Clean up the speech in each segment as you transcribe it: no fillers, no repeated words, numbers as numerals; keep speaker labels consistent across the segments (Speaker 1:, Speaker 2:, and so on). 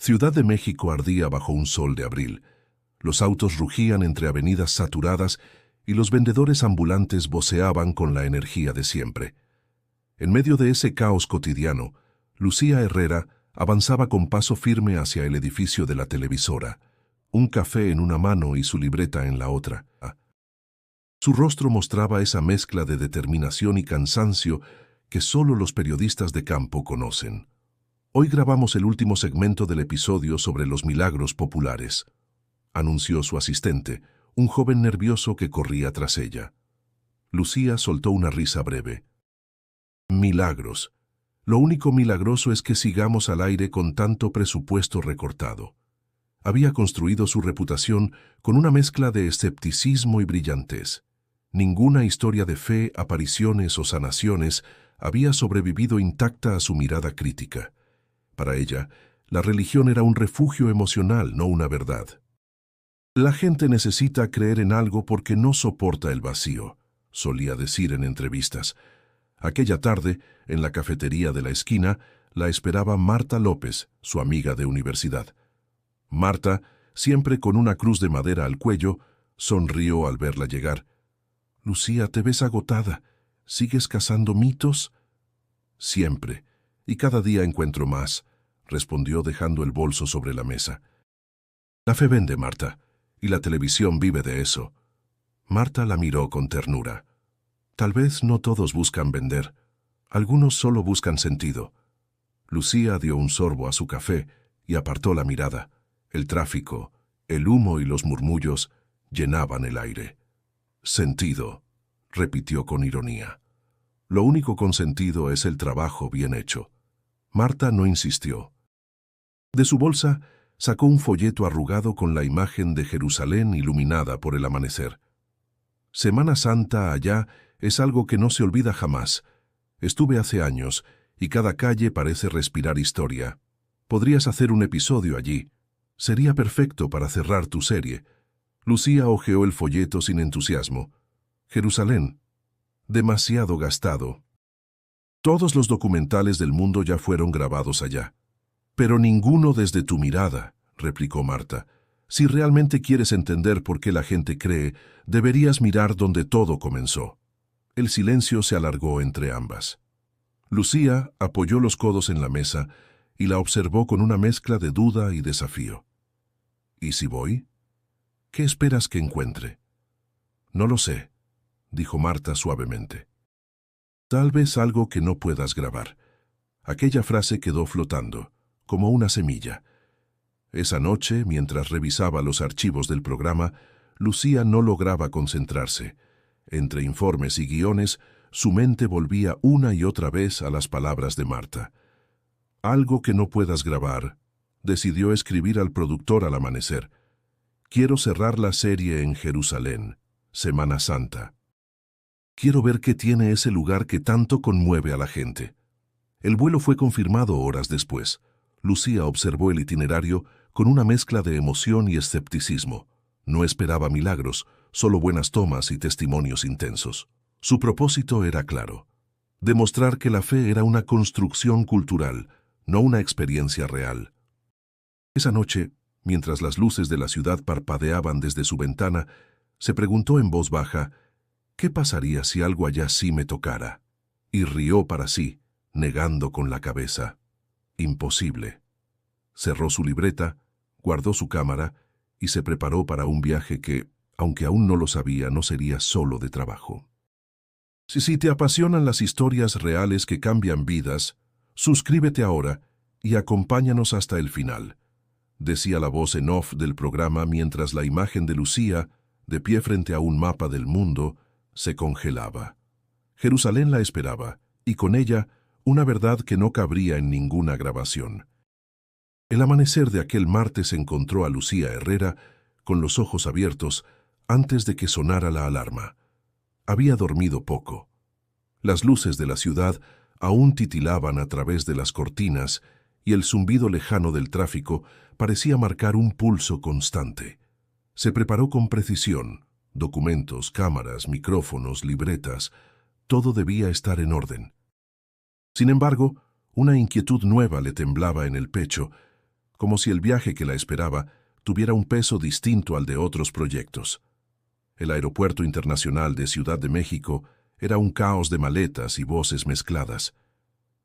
Speaker 1: Ciudad de México ardía bajo un sol de abril. Los autos rugían entre avenidas saturadas y los vendedores ambulantes voceaban con la energía de siempre. En medio de ese caos cotidiano, Lucía Herrera avanzaba con paso firme hacia el edificio de la televisora, un café en una mano y su libreta en la otra. Su rostro mostraba esa mezcla de determinación y cansancio que solo los periodistas de campo conocen. Hoy grabamos el último segmento del episodio sobre los milagros populares, anunció su asistente, un joven nervioso que corría tras ella. Lucía soltó una risa breve. Milagros. Lo único milagroso es que sigamos al aire con tanto presupuesto recortado. Había construido su reputación con una mezcla de escepticismo y brillantez. Ninguna historia de fe, apariciones o sanaciones había sobrevivido intacta a su mirada crítica. Para ella, la religión era un refugio emocional, no una verdad. La gente necesita creer en algo porque no soporta el vacío, solía decir en entrevistas. Aquella tarde, en la cafetería de la esquina, la esperaba Marta López, su amiga de universidad. Marta, siempre con una cruz de madera al cuello, sonrió al verla llegar. «Lucía, te ves agotada. ¿Sigues cazando mitos?» «Siempre, y cada día encuentro más», respondió dejando el bolso sobre la mesa. «La fe vende, Marta, y la televisión vive de eso». Marta la miró con ternura. «Tal vez no todos buscan vender. Algunos solo buscan sentido». Lucía dio un sorbo a su café y apartó la mirada. El tráfico, el humo y los murmullos llenaban el aire. «Sentido», repitió con ironía. «Lo único con sentido es el trabajo bien hecho». Marta no insistió. De su bolsa sacó un folleto arrugado con la imagen de Jerusalén iluminada por el amanecer. «Semana Santa allá es algo que no se olvida jamás. Estuve hace años y cada calle parece respirar historia. Podrías hacer un episodio allí. Sería perfecto para cerrar tu serie». Lucía hojeó el folleto sin entusiasmo. «Jerusalén. Demasiado gastado. Todos los documentales del mundo ya fueron grabados allá». «Pero ninguno desde tu mirada», replicó Marta. «Si realmente quieres entender por qué la gente cree, deberías mirar donde todo comenzó». El silencio se alargó entre ambas. Lucía apoyó los codos en la mesa y la observó con una mezcla de duda y desafío. «¿Y si voy? ¿Qué esperas que encuentre?» «No lo sé», dijo Marta suavemente. «Tal vez algo que no puedas grabar». Aquella frase quedó flotando, como una semilla. Esa noche, mientras revisaba los archivos del programa, Lucía no lograba concentrarse. Entre informes y guiones, su mente volvía una y otra vez a las palabras de Marta. «Algo que no puedas grabar», decidió escribir al productor al amanecer. «Quiero cerrar la serie en Jerusalén, Semana Santa. Quiero ver qué tiene ese lugar que tanto conmueve a la gente». El vuelo fue confirmado horas después. Lucía observó el itinerario con una mezcla de emoción y escepticismo. No esperaba milagros, solo buenas tomas y testimonios intensos. Su propósito era claro: demostrar que la fe era una construcción cultural, no una experiencia real. Esa noche, mientras las luces de la ciudad parpadeaban desde su ventana, se preguntó en voz baja, «¿Qué pasaría si algo allá sí me tocara?» Y rió para sí, negando con la cabeza. Imposible. Cerró su libreta, guardó su cámara y se preparó para un viaje que, aunque aún no lo sabía, no sería solo de trabajo. Si te apasionan las historias reales que cambian vidas, suscríbete ahora y acompáñanos hasta el final, decía la voz en off del programa mientras la imagen de Lucía, de pie frente a un mapa del mundo, se congelaba. Jerusalén la esperaba, y con ella una verdad que no cabría en ninguna grabación. El amanecer de aquel martes encontró a Lucía Herrera con los ojos abiertos antes de que sonara la alarma. Había dormido poco. Las luces de la ciudad aún titilaban a través de las cortinas y el zumbido lejano del tráfico parecía marcar un pulso constante. Se preparó con precisión: documentos, cámaras, micrófonos, libretas, todo debía estar en orden. Sin embargo, una inquietud nueva le temblaba en el pecho, como si el viaje que la esperaba tuviera un peso distinto al de otros proyectos. El Aeropuerto Internacional de Ciudad de México era un caos de maletas y voces mezcladas.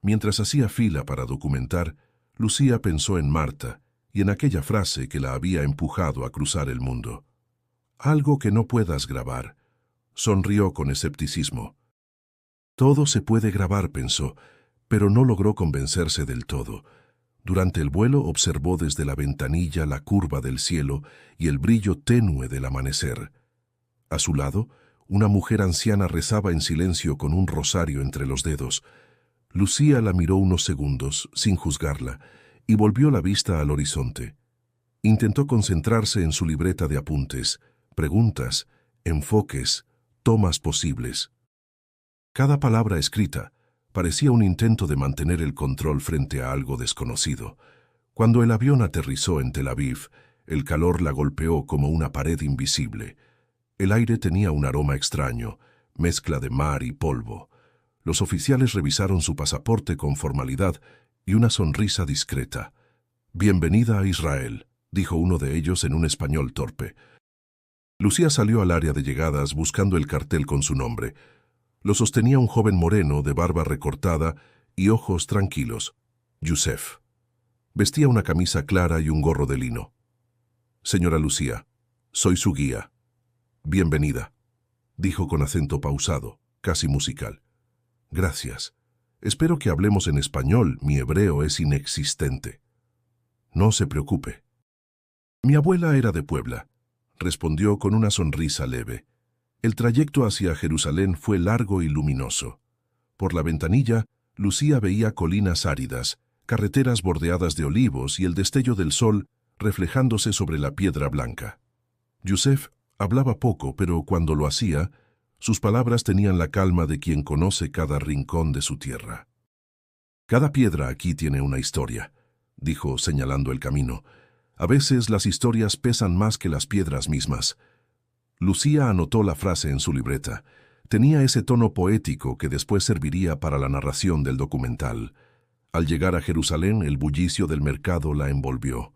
Speaker 1: Mientras hacía fila para documentar, Lucía pensó en Marta y en aquella frase que la había empujado a cruzar el mundo. Algo que no puedas grabar. Sonrió con escepticismo. Todo se puede grabar, pensó, pero no logró convencerse del todo. Durante el vuelo observó desde la ventanilla la curva del cielo y el brillo tenue del amanecer. A su lado, una mujer anciana rezaba en silencio con un rosario entre los dedos. Lucía la miró unos segundos, sin juzgarla, y volvió la vista al horizonte. Intentó concentrarse en su libreta de apuntes, preguntas, enfoques, tomas posibles. Cada palabra escrita parecía un intento de mantener el control frente a algo desconocido. Cuando el avión aterrizó en Tel Aviv, el calor la golpeó como una pared invisible. El aire tenía un aroma extraño, mezcla de mar y polvo. Los oficiales revisaron su pasaporte con formalidad y una sonrisa discreta. «Bienvenida a Israel», dijo uno de ellos en un español torpe. Lucía salió al área de llegadas buscando el cartel con su nombre. Lo sostenía un joven moreno de barba recortada y ojos tranquilos, Yusef. Vestía una camisa clara y un gorro de lino. «Señora Lucía, soy su guía». «Bienvenida», dijo con acento pausado, casi musical. «Gracias. Espero que hablemos en español, mi hebreo es inexistente». «No se preocupe». «Mi abuela era de Puebla», respondió con una sonrisa leve. El trayecto hacia Jerusalén fue largo y luminoso. Por la ventanilla, Lucía veía colinas áridas, carreteras bordeadas de olivos y el destello del sol reflejándose sobre la piedra blanca. Yusef hablaba poco, pero cuando lo hacía, sus palabras tenían la calma de quien conoce cada rincón de su tierra. «Cada piedra aquí tiene una historia», dijo señalando el camino. «A veces las historias pesan más que las piedras mismas». Lucía anotó la frase en su libreta. Tenía ese tono poético que después serviría para la narración del documental. Al llegar a Jerusalén, el bullicio del mercado la envolvió.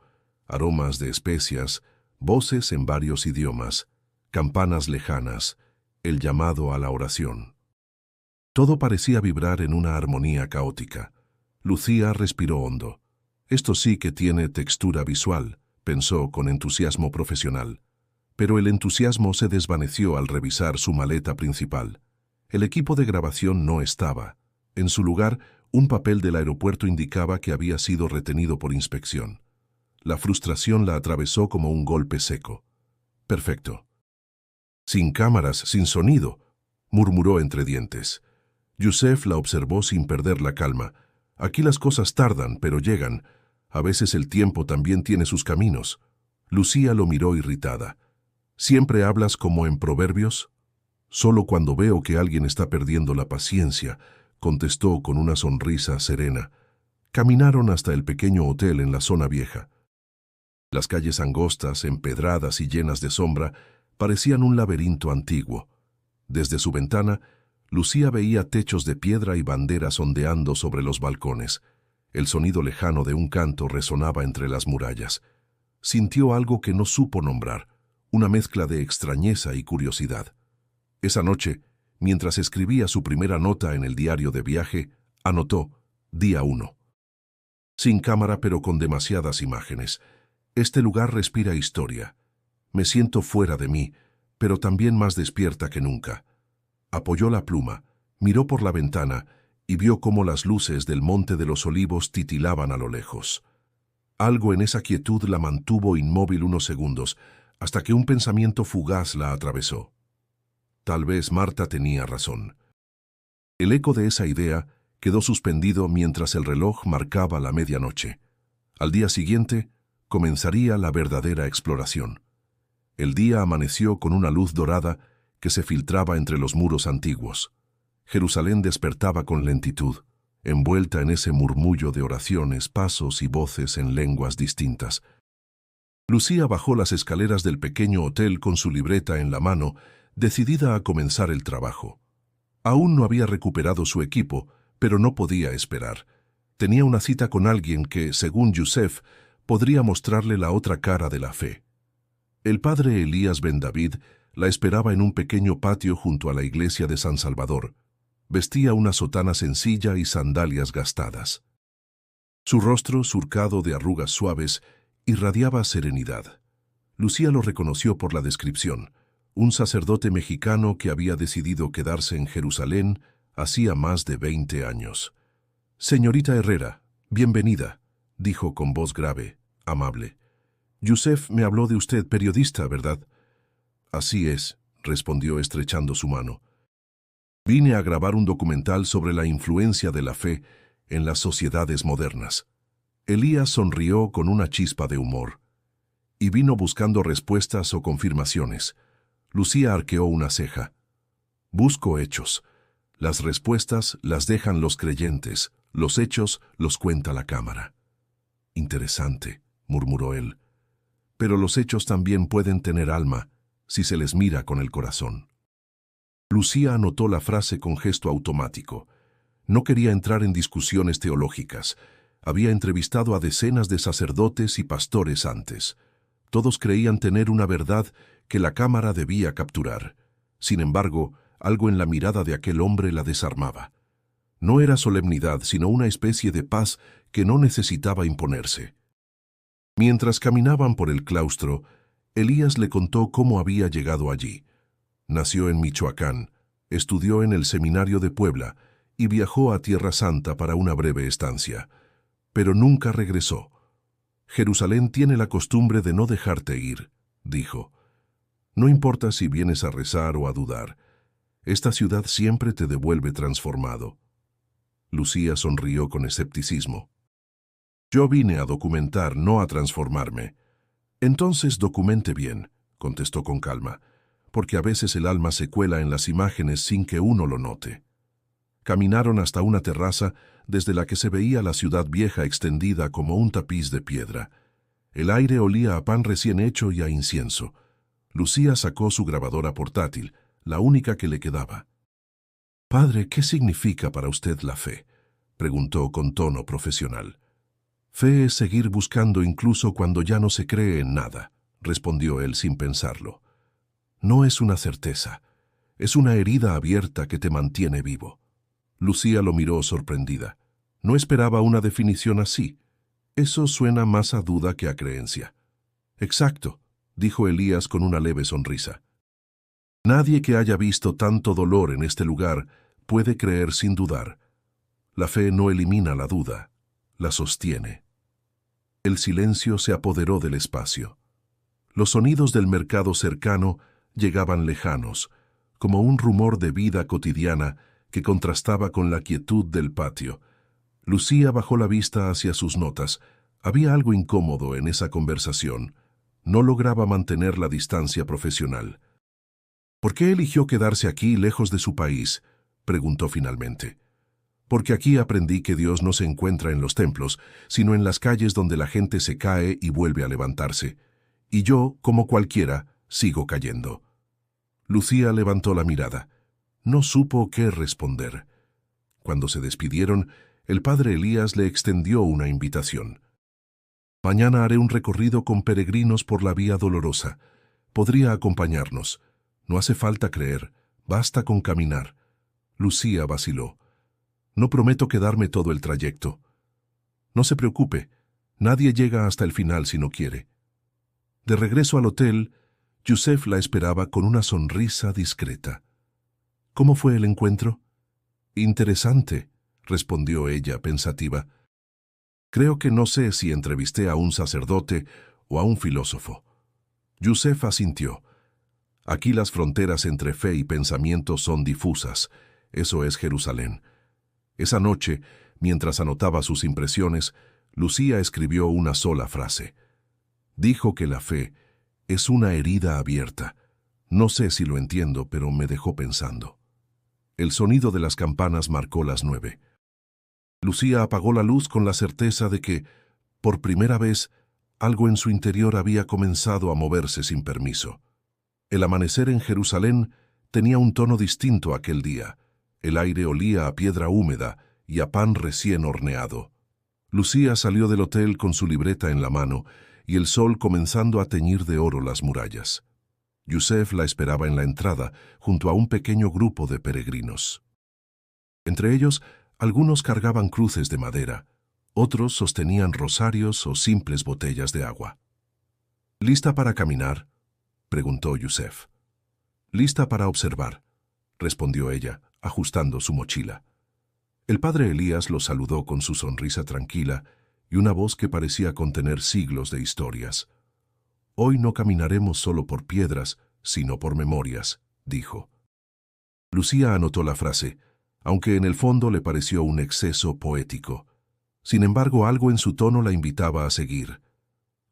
Speaker 1: Aromas de especias, voces en varios idiomas, campanas lejanas, el llamado a la oración. Todo parecía vibrar en una armonía caótica. Lucía respiró hondo. «Esto sí que tiene textura visual», pensó con entusiasmo profesional. Pero el entusiasmo se desvaneció al revisar su maleta principal. El equipo de grabación no estaba. En su lugar, un papel del aeropuerto indicaba que había sido retenido por inspección. La frustración la atravesó como un golpe seco. «Perfecto». «Sin cámaras, sin sonido», murmuró entre dientes. Yusef la observó sin perder la calma. «Aquí las cosas tardan, pero llegan. A veces el tiempo también tiene sus caminos». Lucía lo miró irritada. «¿Siempre hablas como en proverbios?» «Solo cuando veo que alguien está perdiendo la paciencia», contestó con una sonrisa serena. Caminaron hasta el pequeño hotel en la zona vieja. Las calles angostas, empedradas y llenas de sombra, parecían un laberinto antiguo. Desde su ventana, Lucía veía techos de piedra y banderas ondeando sobre los balcones. El sonido lejano de un canto resonaba entre las murallas. Sintió algo que no supo nombrar, una mezcla de extrañeza y curiosidad. Esa noche, mientras escribía su primera nota en el diario de viaje, anotó, día 1. Sin cámara pero con demasiadas imágenes. Este lugar respira historia. Me siento fuera de mí, pero también más despierta que nunca. Apoyó la pluma, miró por la ventana y vio cómo las luces del Monte de los Olivos titilaban a lo lejos. Algo en esa quietud la mantuvo inmóvil unos segundos, hasta que un pensamiento fugaz la atravesó. Tal vez Marta tenía razón. El eco de esa idea quedó suspendido mientras el reloj marcaba la medianoche. Al día siguiente, comenzaría la verdadera exploración. El día amaneció con una luz dorada que se filtraba entre los muros antiguos. Jerusalén despertaba con lentitud, envuelta en ese murmullo de oraciones, pasos y voces en lenguas distintas. Lucía bajó las escaleras del pequeño hotel con su libreta en la mano, decidida a comenzar el trabajo. Aún no había recuperado su equipo, pero no podía esperar. Tenía una cita con alguien que, según Yusef, podría mostrarle la otra cara de la fe. El padre Elías Ben David la esperaba en un pequeño patio junto a la iglesia de San Salvador. Vestía una sotana sencilla y sandalias gastadas. Su rostro, surcado de arrugas suaves, irradiaba serenidad. Lucía lo reconoció por la descripción: un sacerdote mexicano que había decidido quedarse en Jerusalén hacía más de 20 años. «Señorita Herrera, bienvenida», dijo con voz grave, amable. «Yusef me habló de usted, periodista, ¿verdad?» «Así es», respondió estrechando su mano. «Vine a grabar un documental sobre la influencia de la fe en las sociedades modernas». Elías sonrió con una chispa de humor. «Y vino buscando respuestas o confirmaciones». Lucía arqueó una ceja. «Busco hechos. Las respuestas las dejan los creyentes, los hechos los cuenta la cámara». «Interesante», murmuró él. «Pero los hechos también pueden tener alma si se les mira con el corazón». Lucía anotó la frase con gesto automático. No quería entrar en discusiones teológicas. Había entrevistado a decenas de sacerdotes y pastores antes. Todos creían tener una verdad que la cámara debía capturar. Sin embargo, algo en la mirada de aquel hombre la desarmaba. No era solemnidad, sino una especie de paz que no necesitaba imponerse. Mientras caminaban por el claustro, Elías le contó cómo había llegado allí. Nació en Michoacán, estudió en el Seminario de Puebla y viajó a Tierra Santa para una breve estancia. Pero nunca regresó. «Jerusalén tiene la costumbre de no dejarte ir», dijo. «No importa si vienes a rezar o a dudar. Esta ciudad siempre te devuelve transformado». Lucía sonrió con escepticismo. «Yo vine a documentar, no a transformarme». «Entonces documente bien», contestó con calma, «porque a veces el alma se cuela en las imágenes sin que uno lo note». Caminaron hasta una terraza desde la que se veía la ciudad vieja extendida como un tapiz de piedra. El aire olía a pan recién hecho y a incienso. Lucía sacó su grabadora portátil, la única que le quedaba. «Padre, ¿qué significa para usted la fe?», preguntó con tono profesional. «Fe es seguir buscando incluso cuando ya no se cree en nada», respondió él sin pensarlo. «No es una certeza, es una herida abierta que te mantiene vivo». Lucía lo miró sorprendida. No esperaba una definición así. Eso suena más a duda que a creencia. «Exacto», dijo Elías con una leve sonrisa. «Nadie que haya visto tanto dolor en este lugar puede creer sin dudar. La fe no elimina la duda, la sostiene». El silencio se apoderó del espacio. Los sonidos del mercado cercano llegaban lejanos, como un rumor de vida cotidiana que contrastaba con la quietud del patio. Lucía bajó la vista hacia sus notas. Había algo incómodo en esa conversación. No lograba mantener la distancia profesional. «¿Por qué eligió quedarse aquí, lejos de su país?», preguntó finalmente. «Porque aquí aprendí que Dios no se encuentra en los templos, sino en las calles donde la gente se cae y vuelve a levantarse. Y yo, como cualquiera, sigo cayendo». Lucía levantó la mirada. No supo qué responder. Cuando se despidieron, el padre Elías le extendió una invitación. «Mañana haré un recorrido con peregrinos por la Vía Dolorosa. Podría acompañarnos. No hace falta creer, basta con caminar». Lucía vaciló. «No prometo quedarme todo el trayecto». «No se preocupe, nadie llega hasta el final si no quiere». De regreso al hotel, Yusef la esperaba con una sonrisa discreta. «¿Cómo fue el encuentro?» «Interesante», respondió ella pensativa. «Creo que no sé si entrevisté a un sacerdote o a un filósofo». Yusef asintió. «Aquí las fronteras entre fe y pensamiento son difusas. Eso es Jerusalén». Esa noche, mientras anotaba sus impresiones, Lucía escribió una sola frase. Dijo que la fe es una herida abierta. No sé si lo entiendo, pero me dejó pensando. El sonido de las campanas marcó las 9. Lucía apagó la luz con la certeza de que, por primera vez, algo en su interior había comenzado a moverse sin permiso. El amanecer en Jerusalén tenía un tono distinto aquel día. El aire olía a piedra húmeda y a pan recién horneado. Lucía salió del hotel con su libreta en la mano y el sol comenzando a teñir de oro las murallas. Yusef la esperaba en la entrada, junto a un pequeño grupo de peregrinos. Entre ellos, algunos cargaban cruces de madera, otros sostenían rosarios o simples botellas de agua. ¿Lista para caminar?, preguntó Yusef. Lista para observar, respondió ella, ajustando su mochila. El padre Elías los saludó con su sonrisa tranquila y una voz que parecía contener siglos de historias. Hoy no caminaremos solo por piedras, sino por memorias, dijo. Lucía anotó la frase, aunque en el fondo le pareció un exceso poético. Sin embargo, algo en su tono la invitaba a seguir.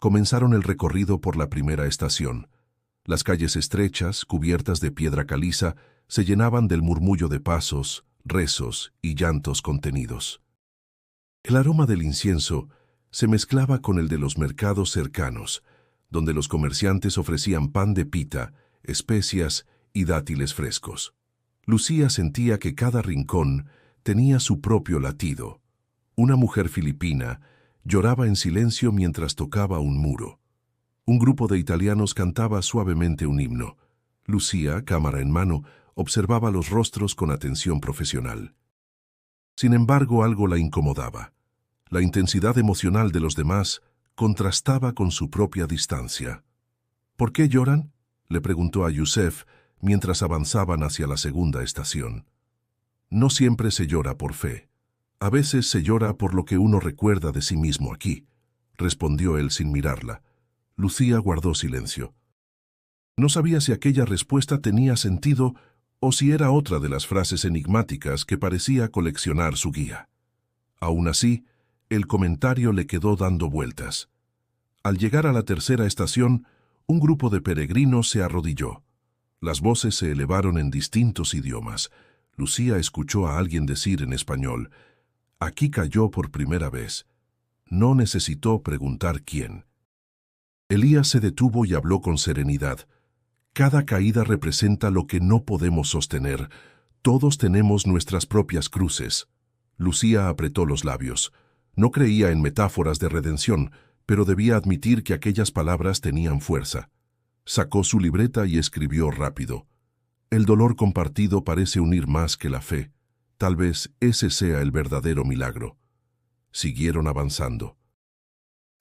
Speaker 1: Comenzaron el recorrido por la primera estación. Las calles estrechas, cubiertas de piedra caliza, se llenaban del murmullo de pasos, rezos y llantos contenidos. El aroma del incienso se mezclaba con el de los mercados cercanos, donde los comerciantes ofrecían pan de pita, especias y dátiles frescos. Lucía sentía que cada rincón tenía su propio latido. Una mujer filipina lloraba en silencio mientras tocaba un muro. Un grupo de italianos cantaba suavemente un himno. Lucía, cámara en mano, observaba los rostros con atención profesional. Sin embargo, algo la incomodaba. La intensidad emocional de los demás contrastaba con su propia distancia. ¿Por qué lloran?, le preguntó a Yusef mientras avanzaban hacia la segunda estación. No siempre se llora por fe. A veces se llora por lo que uno recuerda de sí mismo aquí, respondió él sin mirarla. Lucía guardó silencio. No sabía si aquella respuesta tenía sentido o si era otra de las frases enigmáticas que parecía coleccionar su guía. Aún así, el comentario le quedó dando vueltas. Al llegar a la tercera estación, un grupo de peregrinos se arrodilló. Las voces se elevaron en distintos idiomas. Lucía escuchó a alguien decir en español: «Aquí cayó por primera vez». No necesitó preguntar quién. Elías se detuvo y habló con serenidad. Cada caída representa lo que no podemos sostener. Todos tenemos nuestras propias cruces. Lucía apretó los labios. No creía en metáforas de redención, pero debía admitir que aquellas palabras tenían fuerza. Sacó su libreta y escribió rápido. El dolor compartido parece unir más que la fe. Tal vez ese sea el verdadero milagro. Siguieron avanzando.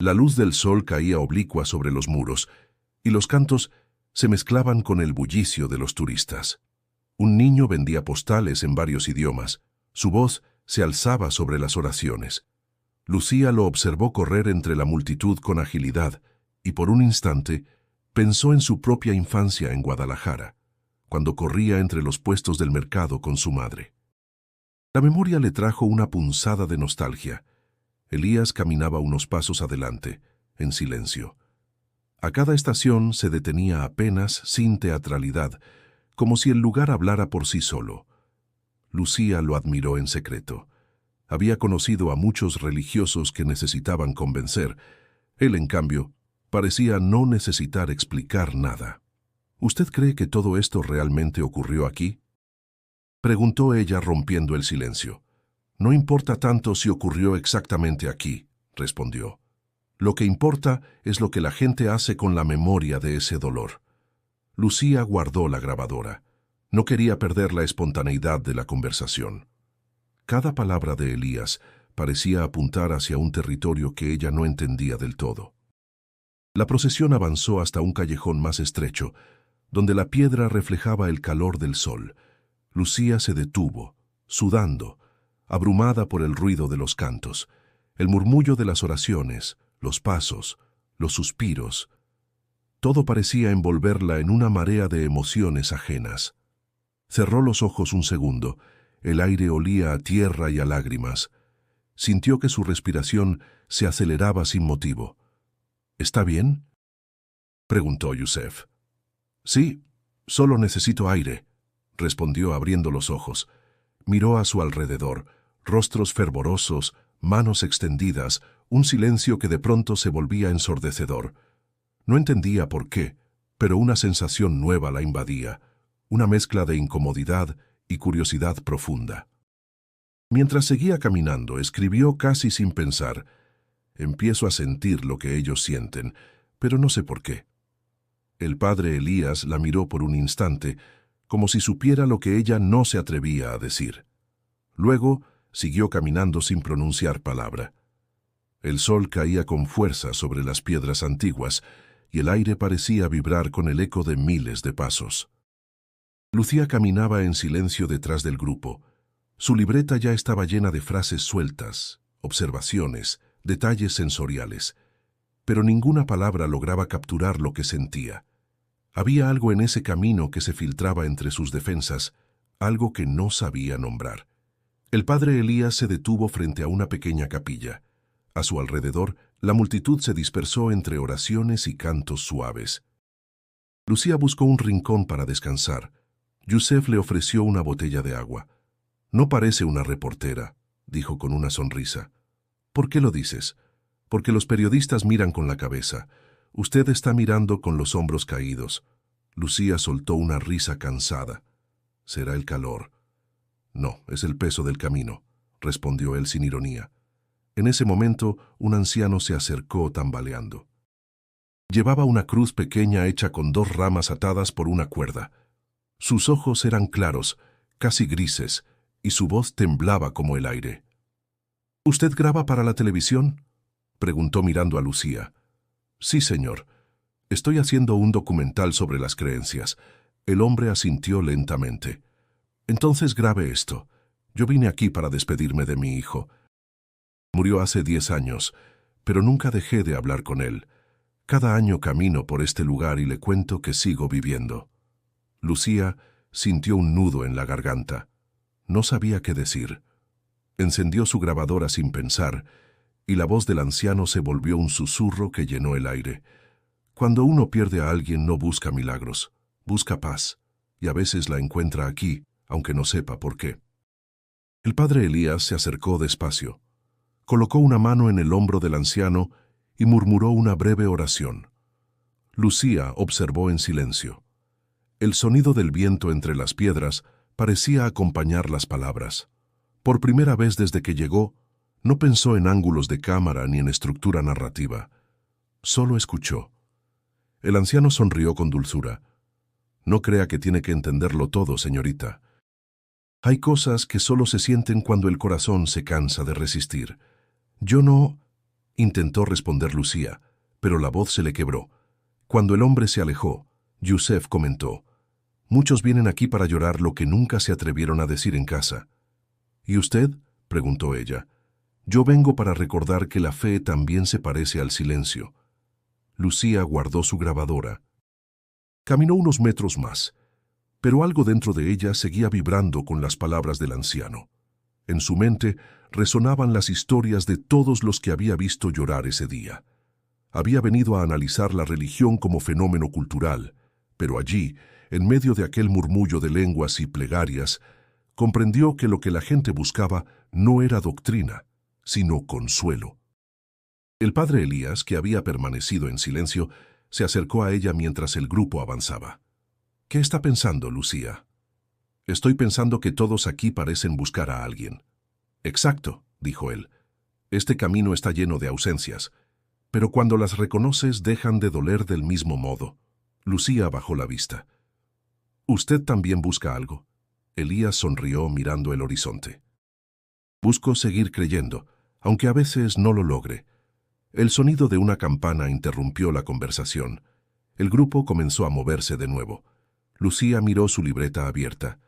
Speaker 1: La luz del sol caía oblicua sobre los muros, y los cantos se mezclaban con el bullicio de los turistas. Un niño vendía postales en varios idiomas. Su voz se alzaba sobre las oraciones. Lucía lo observó correr entre la multitud con agilidad, y por un instante pensó en su propia infancia en Guadalajara, cuando corría entre los puestos del mercado con su madre. La memoria le trajo una punzada de nostalgia. Elías caminaba unos pasos adelante, en silencio. A cada estación se detenía apenas, sin teatralidad, como si el lugar hablara por sí solo. Lucía lo admiró en secreto. Había conocido a muchos religiosos que necesitaban convencer. Él, en cambio, parecía no necesitar explicar nada. ¿Usted cree que todo esto realmente ocurrió aquí?, preguntó ella rompiendo el silencio. No importa tanto si ocurrió exactamente aquí, respondió. Lo que importa es lo que la gente hace con la memoria de ese dolor. Lucía guardó la grabadora. No quería perder la espontaneidad de la conversación. Cada palabra de Elías parecía apuntar hacia un territorio que ella no entendía del todo. La procesión avanzó hasta un callejón más estrecho, donde la piedra reflejaba el calor del sol. Lucía se detuvo, sudando, abrumada por el ruido de los cantos, el murmullo de las oraciones, los pasos, los suspiros. Todo parecía envolverla en una marea de emociones ajenas. Cerró los ojos un segundo. El aire olía a tierra y a lágrimas. Sintió que su respiración se aceleraba sin motivo. ¿Está bien?, preguntó Yusef. Sí, solo necesito aire, respondió abriendo los ojos. Miró a su alrededor, rostros fervorosos, manos extendidas, un silencio que de pronto se volvía ensordecedor. No entendía por qué, pero una sensación nueva la invadía, una mezcla de incomodidad y curiosidad profunda. Mientras seguía caminando, escribió casi sin pensar: «Empiezo a sentir lo que ellos sienten, pero no sé por qué». El padre Elías la miró por un instante, como si supiera lo que ella no se atrevía a decir. Luego siguió caminando sin pronunciar palabra. El sol caía con fuerza sobre las piedras antiguas y el aire parecía vibrar con el eco de miles de pasos. Lucía caminaba en silencio detrás del grupo. Su libreta ya estaba llena de frases sueltas, observaciones, detalles sensoriales, pero ninguna palabra lograba capturar lo que sentía. Había algo en ese camino que se filtraba entre sus defensas, algo que no sabía nombrar. El padre Elías se detuvo frente a una pequeña capilla. A su alrededor, la multitud se dispersó entre oraciones y cantos suaves. Lucía buscó un rincón para descansar. Yusef le ofreció una botella de agua. «No parece una reportera», dijo con una sonrisa. «¿Por qué lo dices?» «Porque los periodistas miran con la cabeza. Usted está mirando con los hombros caídos». Lucía soltó una risa cansada. «Será el calor». «No, es el peso del camino», respondió él sin ironía. En ese momento, un anciano se acercó tambaleando. Llevaba una cruz pequeña hecha con 2 ramas atadas por una cuerda. Sus ojos eran claros, casi grises, y su voz temblaba como el aire. «¿Usted graba para la televisión?», preguntó mirando a Lucía. «Sí, señor. Estoy haciendo un documental sobre las creencias». El hombre asintió lentamente. «Entonces grabe esto. Yo vine aquí para despedirme de mi hijo. Murió hace 10 años, pero nunca dejé de hablar con él. Cada año camino por este lugar y le cuento que sigo viviendo». Lucía sintió un nudo en la garganta. No sabía qué decir. Encendió su grabadora sin pensar, y la voz del anciano se volvió un susurro que llenó el aire. «Cuando uno pierde a alguien no busca milagros, busca paz, y a veces la encuentra aquí, aunque no sepa por qué». El padre Elías se acercó despacio. Colocó una mano en el hombro del anciano y murmuró una breve oración. Lucía observó en silencio. El sonido del viento entre las piedras parecía acompañar las palabras. Por primera vez desde que llegó, no pensó en ángulos de cámara ni en estructura narrativa. Solo escuchó. El anciano sonrió con dulzura. «No crea que tiene que entenderlo todo, señorita. Hay cosas que solo se sienten cuando el corazón se cansa de resistir. Yo no...» intentó responder Lucía, pero la voz se le quebró. Cuando el hombre se alejó, Yusef comentó: «Muchos vienen aquí para llorar lo que nunca se atrevieron a decir en casa». «¿Y usted?», preguntó ella. «Yo vengo para recordar que la fe también se parece al silencio». Lucía guardó su grabadora. Caminó unos metros más, pero algo dentro de ella seguía vibrando con las palabras del anciano. En su mente resonaban las historias de todos los que había visto llorar ese día. Había venido a analizar la religión como fenómeno cultural, pero allí, en medio de aquel murmullo de lenguas y plegarias, comprendió que lo que la gente buscaba no era doctrina, sino consuelo. El padre Elías, que había permanecido en silencio, se acercó a ella mientras el grupo avanzaba. «¿Qué está pensando, Lucía?» «Estoy pensando que todos aquí parecen buscar a alguien». «Exacto», dijo él. «Este camino está lleno de ausencias, pero cuando las reconoces dejan de doler del mismo modo». Lucía bajó la vista. «¿Usted también busca algo?» Elías sonrió mirando el horizonte. «Busco seguir creyendo, aunque a veces no lo logre». El sonido de una campana interrumpió la conversación. El grupo comenzó a moverse de nuevo. Lucía miró su libreta abierta.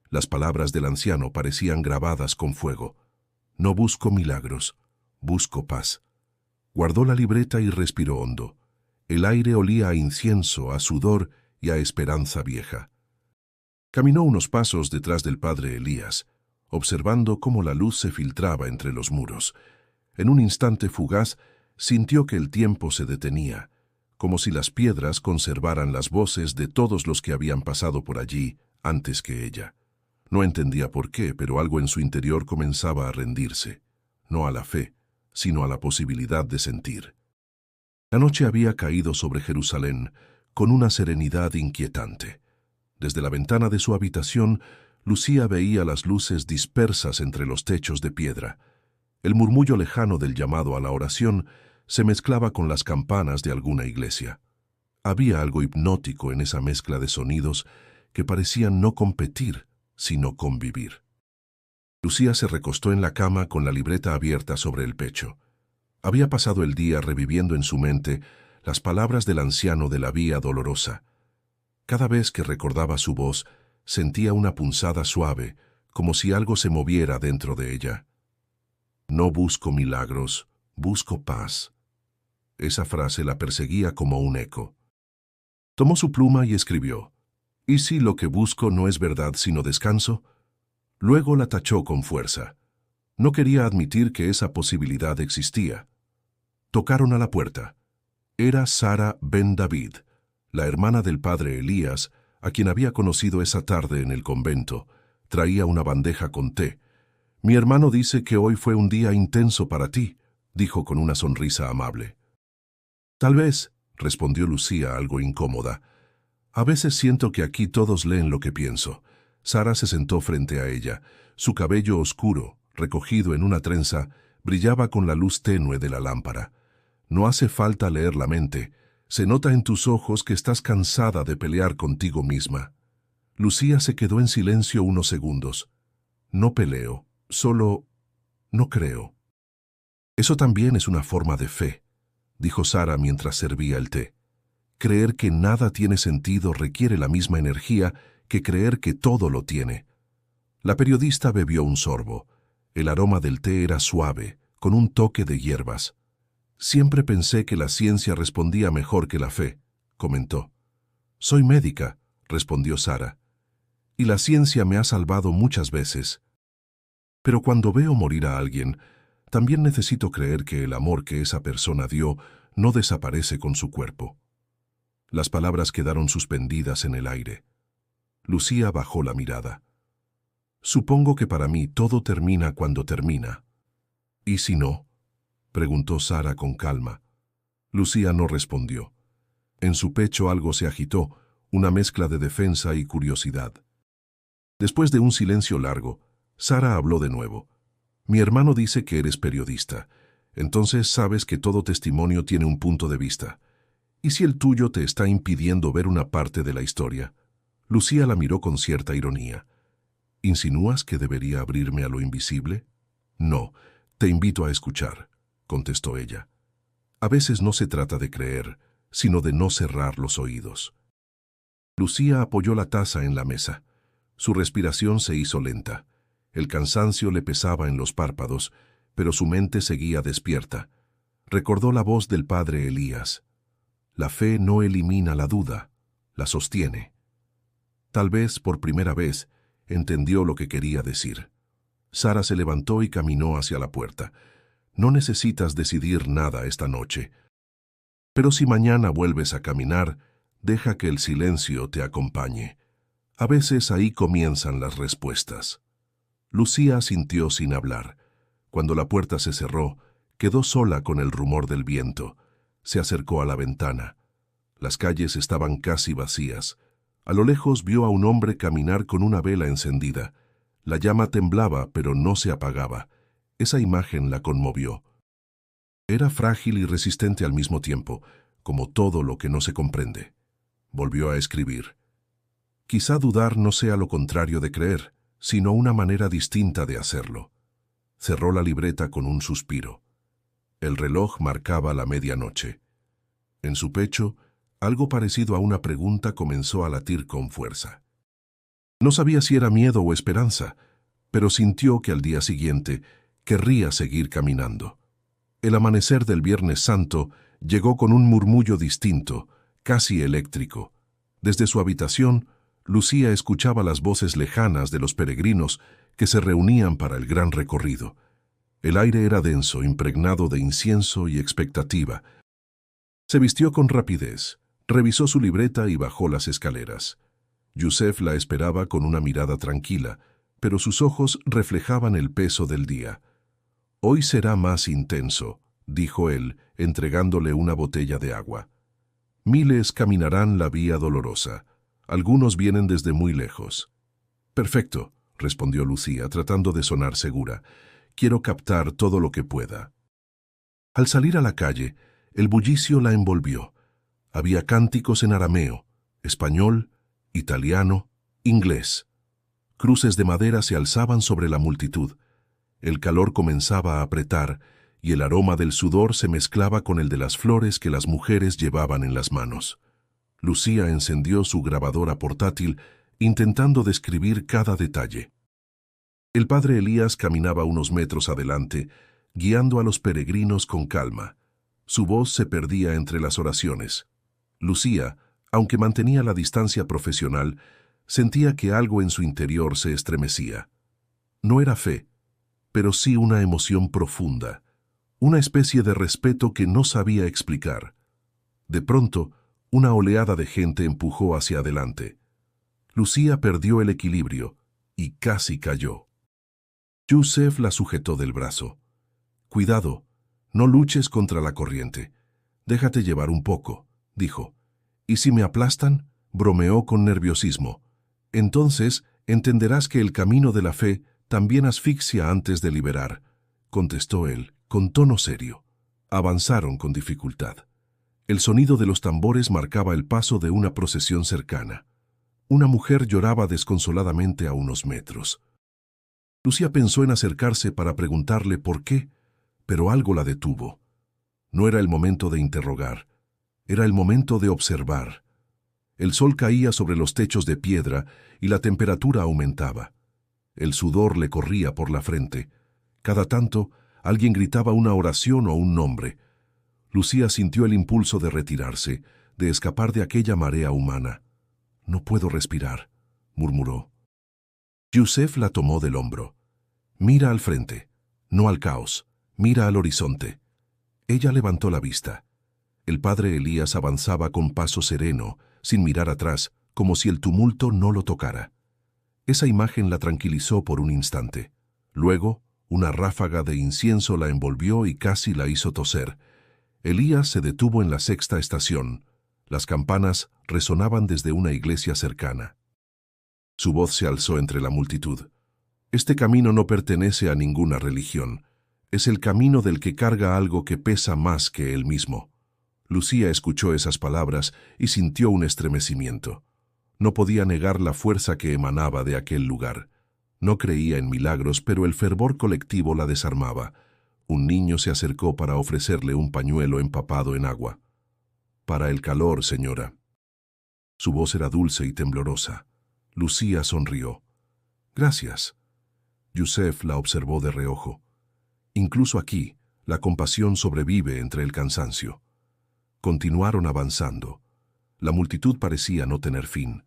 Speaker 1: Las palabras del anciano parecían grabadas con fuego. «No busco milagros, busco paz». Guardó la libreta y respiró hondo. El aire olía a incienso, a sudor y a esperanza vieja. Caminó unos pasos detrás del padre Elías, observando cómo la luz se filtraba entre los muros. En un instante fugaz, sintió que el tiempo se detenía, como si las piedras conservaran las voces de todos los que habían pasado por allí antes que ella. No entendía por qué, pero algo en su interior comenzaba a rendirse, no a la fe, sino a la posibilidad de sentir. La noche había caído sobre Jerusalén con una serenidad inquietante. Desde la ventana de su habitación, Lucía veía las luces dispersas entre los techos de piedra. El murmullo lejano del llamado a la oración se mezclaba con las campanas de alguna iglesia. Había algo hipnótico en esa mezcla de sonidos que parecían no competir, sino convivir. Lucía se recostó en la cama con la libreta abierta sobre el pecho. Había pasado el día reviviendo en su mente las palabras del anciano de la Vía Dolorosa. Cada vez que recordaba su voz, sentía una punzada suave, como si algo se moviera dentro de ella. No busco milagros, busco paz. Esa frase la perseguía como un eco. Tomó su pluma y escribió: ¿y si lo que busco no es verdad sino descanso? Luego la tachó con fuerza. No quería admitir que esa posibilidad existía. Tocaron a la puerta. Era Sara Ben David, la hermana del padre Elías, a quien había conocido esa tarde en el convento. Traía una bandeja con té. «Mi hermano dice que hoy fue un día intenso para ti», dijo con una sonrisa amable. «Tal vez», respondió Lucía algo incómoda. «A veces siento que aquí todos leen lo que pienso». Sara se sentó frente a ella. Su cabello oscuro, recogido en una trenza, brillaba con la luz tenue de la lámpara. «No hace falta leer la mente. Se nota en tus ojos que estás cansada de pelear contigo misma». Lucía se quedó en silencio unos segundos. «No peleo, solo no creo». «Eso también es una forma de fe», dijo Sara mientras servía el té. «Creer que nada tiene sentido requiere la misma energía que creer que todo lo tiene». La periodista bebió un sorbo. El aroma del té era suave, con un toque de hierbas. «Siempre pensé que la ciencia respondía mejor que la fe», comentó. «Soy médica», respondió Sara, «y la ciencia me ha salvado muchas veces. Pero cuando veo morir a alguien, también necesito creer que el amor que esa persona dio no desaparece con su cuerpo». Las palabras quedaron suspendidas en el aire. Lucía bajó la mirada. «Supongo que para mí todo termina cuando termina». «¿Y si no?», preguntó Sara con calma. Lucía no respondió. En su pecho algo se agitó, una mezcla de defensa y curiosidad. Después de un silencio largo, Sara habló de nuevo. «Mi hermano dice que eres periodista. Entonces sabes que todo testimonio tiene un punto de vista. ¿Y si el tuyo te está impidiendo ver una parte de la historia?» Lucía la miró con cierta ironía. «¿Insinúas que debería abrirme a lo invisible?» «No, te invito a escuchar», contestó ella. «A veces no se trata de creer, sino de no cerrar los oídos». Lucía apoyó la taza en la mesa. Su respiración se hizo lenta. El cansancio le pesaba en los párpados, pero su mente seguía despierta. Recordó la voz del padre Elías. «La fe no elimina la duda, la sostiene». Tal vez, por primera vez, entendió lo que quería decir. Sara se levantó y caminó hacia la puerta. «No necesitas decidir nada esta noche. Pero si mañana vuelves a caminar, deja que el silencio te acompañe. A veces ahí comienzan las respuestas». Lucía asintió sin hablar. Cuando la puerta se cerró, quedó sola con el rumor del viento. Se acercó a la ventana. Las calles estaban casi vacías. A lo lejos vio a un hombre caminar con una vela encendida. La llama temblaba, pero no se apagaba. Esa imagen la conmovió. Era frágil y resistente al mismo tiempo, como todo lo que no se comprende. Volvió a escribir. «Quizá dudar no sea lo contrario de creer, sino una manera distinta de hacerlo». Cerró la libreta con un suspiro. El reloj marcaba la medianoche. En su pecho, algo parecido a una pregunta comenzó a latir con fuerza. No sabía si era miedo o esperanza, pero sintió que al día siguiente querría seguir caminando. El amanecer del Viernes Santo llegó con un murmullo distinto, casi eléctrico. Desde su habitación, Lucía escuchaba las voces lejanas de los peregrinos que se reunían para el gran recorrido. El aire era denso, impregnado de incienso y expectativa. Se vistió con rapidez, revisó su libreta y bajó las escaleras. Yusef la esperaba con una mirada tranquila, pero sus ojos reflejaban el peso del día. «Hoy será más intenso», dijo él, entregándole una botella de agua. «Miles caminarán la Vía Dolorosa. Algunos vienen desde muy lejos». «Perfecto», respondió Lucía, tratando de sonar segura. Quiero captar todo lo que pueda. Al salir a la calle, el bullicio la envolvió. Había cánticos en arameo, español, italiano, inglés. Cruces de madera se alzaban sobre la multitud. El calor comenzaba a apretar y el aroma del sudor se mezclaba con el de las flores que las mujeres llevaban en las manos. Lucía encendió su grabadora portátil, intentando describir cada detalle. El padre Elías caminaba unos metros adelante, guiando a los peregrinos con calma. Su voz se perdía entre las oraciones. Lucía, aunque mantenía la distancia profesional, sentía que algo en su interior se estremecía. No era fe, pero sí una emoción profunda, una especie de respeto que no sabía explicar. De pronto, una oleada de gente empujó hacia adelante. Lucía perdió el equilibrio y casi cayó. Yusef la sujetó del brazo. «Cuidado, no luches contra la corriente. Déjate llevar un poco», dijo. «¿Y si me aplastan?», bromeó con nerviosismo. «Entonces entenderás que el camino de la fe también asfixia antes de liberar», contestó él, con tono serio. Avanzaron con dificultad. El sonido de los tambores marcaba el paso de una procesión cercana. Una mujer lloraba desconsoladamente a unos metros. Lucía pensó en acercarse para preguntarle por qué, pero algo la detuvo. No era el momento de interrogar, era el momento de observar. El sol caía sobre los techos de piedra y la temperatura aumentaba. El sudor le corría por la frente. Cada tanto, alguien gritaba una oración o un nombre. Lucía sintió el impulso de retirarse, de escapar de aquella marea humana. «No puedo respirar», murmuró. Yusef la tomó del hombro. «Mira al frente, no al caos, mira al horizonte». Ella levantó la vista. El padre Elías avanzaba con paso sereno, sin mirar atrás, como si el tumulto no lo tocara. Esa imagen la tranquilizó por un instante. Luego, una ráfaga de incienso la envolvió y casi la hizo toser. Elías se detuvo en la sexta estación. Las campanas resonaban desde una iglesia cercana. Su voz se alzó entre la multitud. «Este camino no pertenece a ninguna religión. Es el camino del que carga algo que pesa más que él mismo». Lucía escuchó esas palabras y sintió un estremecimiento. No podía negar la fuerza que emanaba de aquel lugar. No creía en milagros, pero el fervor colectivo la desarmaba. Un niño se acercó para ofrecerle un pañuelo empapado en agua. «Para el calor, señora». Su voz era dulce y temblorosa. Lucía sonrió. «Gracias». Yusef la observó de reojo. Incluso aquí, la compasión sobrevive entre el cansancio. Continuaron avanzando. La multitud parecía no tener fin.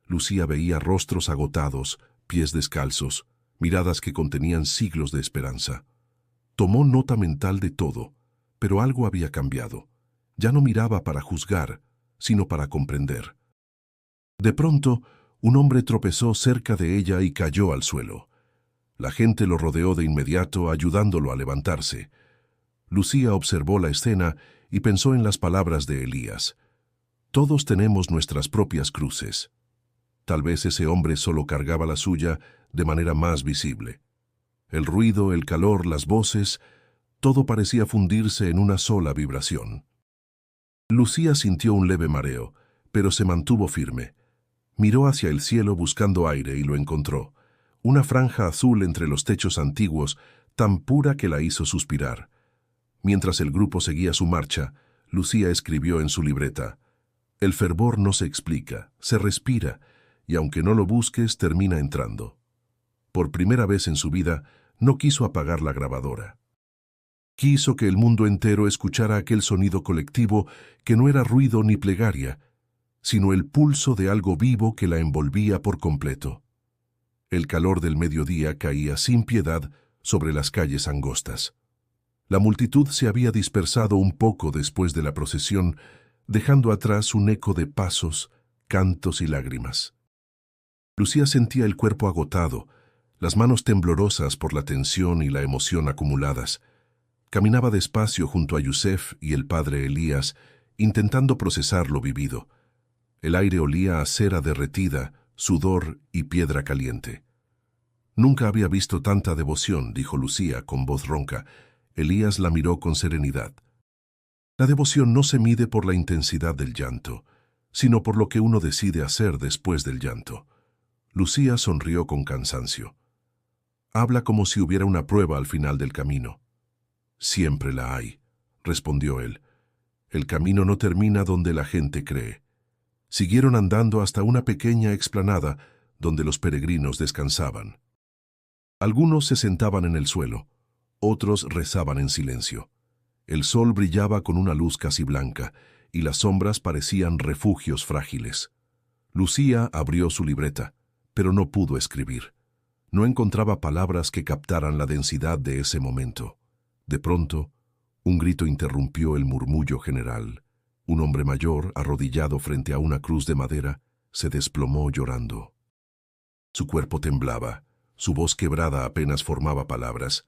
Speaker 1: Lucía veía rostros agotados, pies descalzos, miradas que contenían siglos de esperanza. Tomó nota mental de todo, pero algo había cambiado. Ya no miraba para juzgar, sino para comprender. De pronto, un hombre tropezó cerca de ella y cayó al suelo. La gente lo rodeó de inmediato, ayudándolo a levantarse. Lucía observó la escena y pensó en las palabras de Elías. Todos tenemos nuestras propias cruces. Tal vez ese hombre solo cargaba la suya de manera más visible. El ruido, el calor, las voces, todo parecía fundirse en una sola vibración. Lucía sintió un leve mareo, pero se mantuvo firme. Miró hacia el cielo buscando aire y lo encontró. Una franja azul entre los techos antiguos, tan pura que la hizo suspirar. Mientras el grupo seguía su marcha, Lucía escribió en su libreta: «El fervor no se explica, se respira, y aunque no lo busques, termina entrando». Por primera vez en su vida, no quiso apagar la grabadora. Quiso que el mundo entero escuchara aquel sonido colectivo que no era ruido ni plegaria, sino el pulso de algo vivo que la envolvía por completo. El calor del mediodía caía sin piedad sobre las calles angostas. La multitud se había dispersado un poco después de la procesión, dejando atrás un eco de pasos, cantos y lágrimas. Lucía sentía el cuerpo agotado, las manos temblorosas por la tensión y la emoción acumuladas. Caminaba despacio junto a Yusef y el padre Elías, intentando procesar lo vivido. El aire olía a cera derretida, sudor y piedra caliente. Nunca había visto tanta devoción, dijo Lucía con voz ronca. Elías la miró con serenidad. La devoción no se mide por la intensidad del llanto, sino por lo que uno decide hacer después del llanto. Lucía sonrió con cansancio. Habla como si hubiera una prueba al final del camino. Siempre la hay, respondió él. El camino no termina donde la gente cree. Siguieron andando hasta una pequeña explanada donde los peregrinos descansaban. Algunos se sentaban en el suelo, otros rezaban en silencio. El sol brillaba con una luz casi blanca y las sombras parecían refugios frágiles. Lucía abrió su libreta, pero no pudo escribir. No encontraba palabras que captaran la densidad de ese momento. De pronto, un grito interrumpió el murmullo general. Un hombre mayor, arrodillado frente a una cruz de madera, se desplomó llorando. Su cuerpo temblaba, su voz quebrada apenas formaba palabras.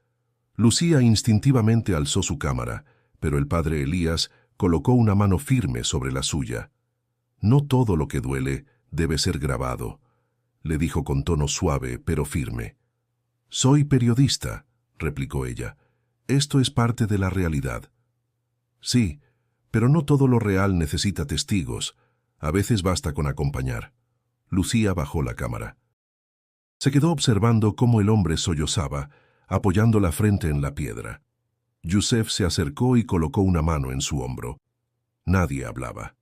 Speaker 1: Lucía instintivamente alzó su cámara, pero el padre Elías colocó una mano firme sobre la suya. No todo lo que duele debe ser grabado, le dijo con tono suave pero firme. Soy periodista, replicó ella. Esto es parte de la realidad. Sí, pero no todo lo real necesita testigos. A veces basta con acompañar. Lucía bajó la cámara. Se quedó observando cómo el hombre sollozaba, apoyando la frente en la piedra. Yusef se acercó y colocó una mano en su hombro. Nadie hablaba.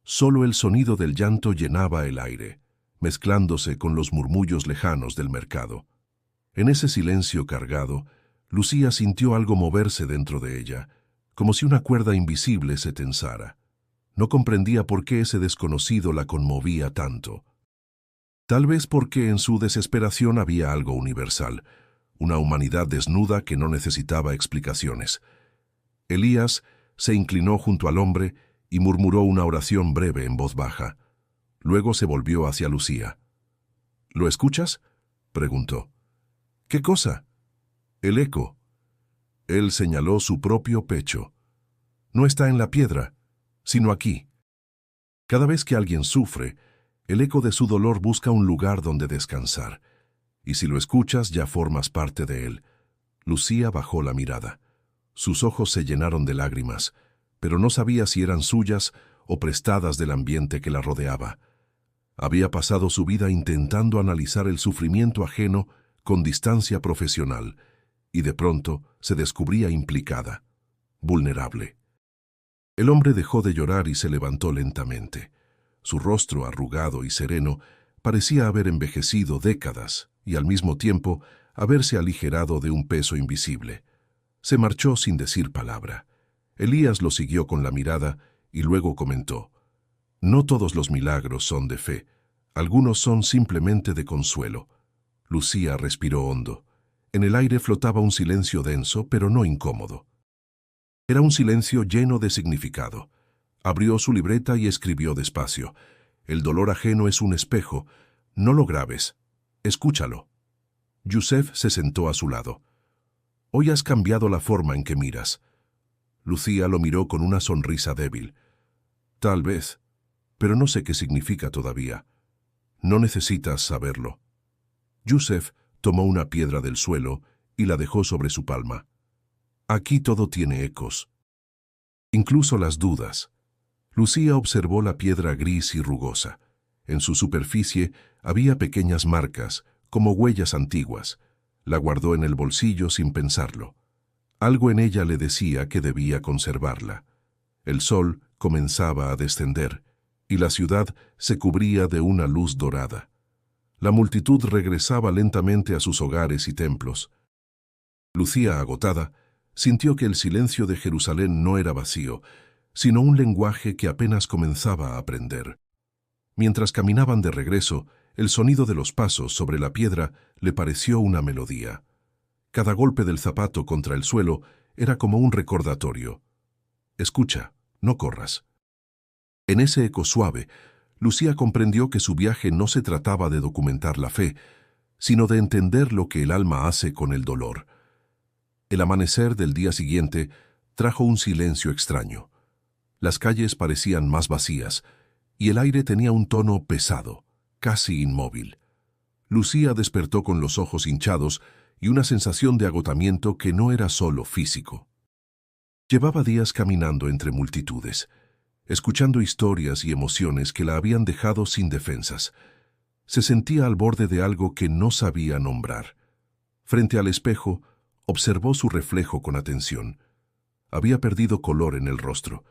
Speaker 1: Solo el sonido del llanto llenaba el aire, mezclándose con los murmullos lejanos del mercado. En ese silencio cargado, Lucía sintió algo moverse dentro de ella, como si una cuerda invisible se tensara. No comprendía por qué ese desconocido la conmovía tanto. Tal vez porque en su desesperación había algo universal, una humanidad desnuda que no necesitaba explicaciones. Elías se inclinó junto al hombre y murmuró una oración breve en voz baja. Luego se volvió hacia Lucía. ¿Lo escuchas?, preguntó. ¿Qué cosa? El eco. Él señaló su propio pecho. No está en la piedra, sino aquí. Cada vez que alguien sufre, el eco de su dolor busca un lugar donde descansar. Y si lo escuchas, ya formas parte de él. Lucía bajó la mirada. Sus ojos se llenaron de lágrimas, pero no sabía si eran suyas o prestadas del ambiente que la rodeaba. Había pasado su vida intentando analizar el sufrimiento ajeno con distancia profesional, y de pronto se descubría implicada, vulnerable. El hombre dejó de llorar y se levantó lentamente. Su rostro arrugado y sereno parecía haber envejecido décadas y al mismo tiempo haberse aligerado de un peso invisible. Se marchó sin decir palabra. Elías lo siguió con la mirada y luego comentó: «No todos los milagros son de fe, algunos son simplemente de consuelo». Lucía respiró hondo. En el aire flotaba un silencio denso, pero no incómodo. Era un silencio lleno de significado. Abrió su libreta y escribió despacio: «El dolor ajeno es un espejo. No lo grabes. Escúchalo». Yusef se sentó a su lado. «Hoy has cambiado la forma en que miras». Lucía lo miró con una sonrisa débil. «Tal vez, pero no sé qué significa todavía. No necesitas saberlo». Yusef tomó una piedra del suelo y la dejó sobre su palma. «Aquí todo tiene ecos, incluso las dudas». Lucía observó la piedra gris y rugosa. En su superficie había pequeñas marcas, como huellas antiguas. La guardó en el bolsillo sin pensarlo. Algo en ella le decía que debía conservarla. El sol comenzaba a descender, y la ciudad se cubría de una luz dorada. La multitud regresaba lentamente a sus hogares y templos. Lucía, agotada, sintió que el silencio de Jerusalén no era vacío, sino un lenguaje que apenas comenzaba a aprender. Mientras caminaban de regreso, el sonido de los pasos sobre la piedra le pareció una melodía. Cada golpe del zapato contra el suelo era como un recordatorio. «Escucha, no corras». En ese eco suave, Lucía comprendió que su viaje no se trataba de documentar la fe, sino de entender lo que el alma hace con el dolor. El amanecer del día siguiente trajo un silencio extraño. Las calles parecían más vacías, y el aire tenía un tono pesado, casi inmóvil. Lucía despertó con los ojos hinchados y una sensación de agotamiento que no era solo físico. Llevaba días caminando entre multitudes, escuchando historias y emociones que la habían dejado sin defensas. Se sentía al borde de algo que no sabía nombrar. Frente al espejo, observó su reflejo con atención. Había perdido color en el rostro.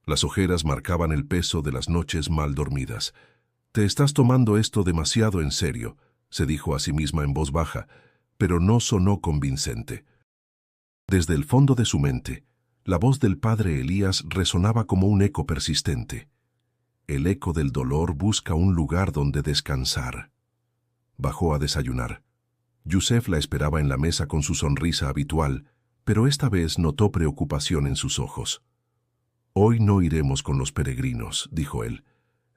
Speaker 1: Las ojeras marcaban el peso de las noches mal dormidas. «Te estás tomando esto demasiado en serio», se dijo a sí misma en voz baja, pero no sonó convincente. Desde el fondo de su mente, la voz del padre Elías resonaba como un eco persistente. El eco del dolor busca un lugar donde descansar. Bajó a desayunar. Yusef la esperaba en la mesa con su sonrisa habitual, pero esta vez notó preocupación en sus ojos. «Hoy no iremos con los peregrinos», dijo él.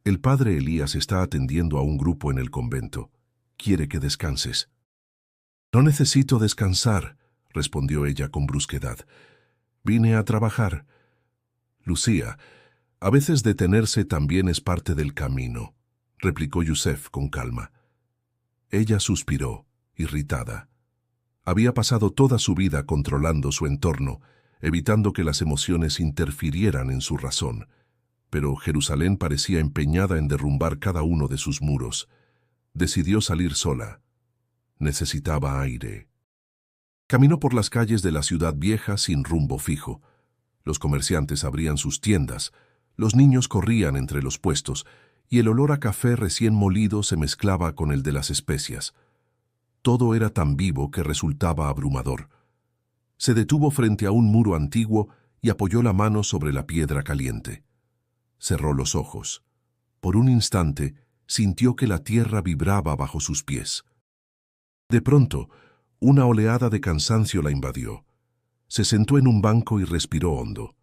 Speaker 1: «El padre Elías está atendiendo a un grupo en el convento. Quiere que descanses». «No necesito descansar», respondió ella con brusquedad. «Vine a trabajar». «Lucía, a veces detenerse también es parte del camino», replicó Yusef con calma. Ella suspiró, irritada. Había pasado toda su vida controlando su entorno, evitando que las emociones interfirieran en su razón. Pero Jerusalén parecía empeñada en derrumbar cada uno de sus muros. Decidió salir sola. Necesitaba aire. Caminó por las calles de la ciudad vieja sin rumbo fijo. Los comerciantes abrían sus tiendas, los niños corrían entre los puestos, y el olor a café recién molido se mezclaba con el de las especias. Todo era tan vivo que resultaba abrumador. Se detuvo frente a un muro antiguo y apoyó la mano sobre la piedra caliente. Cerró los ojos. Por un instante sintió que la tierra vibraba bajo sus pies. De pronto, una oleada de cansancio la invadió. Se sentó en un banco y respiró hondo.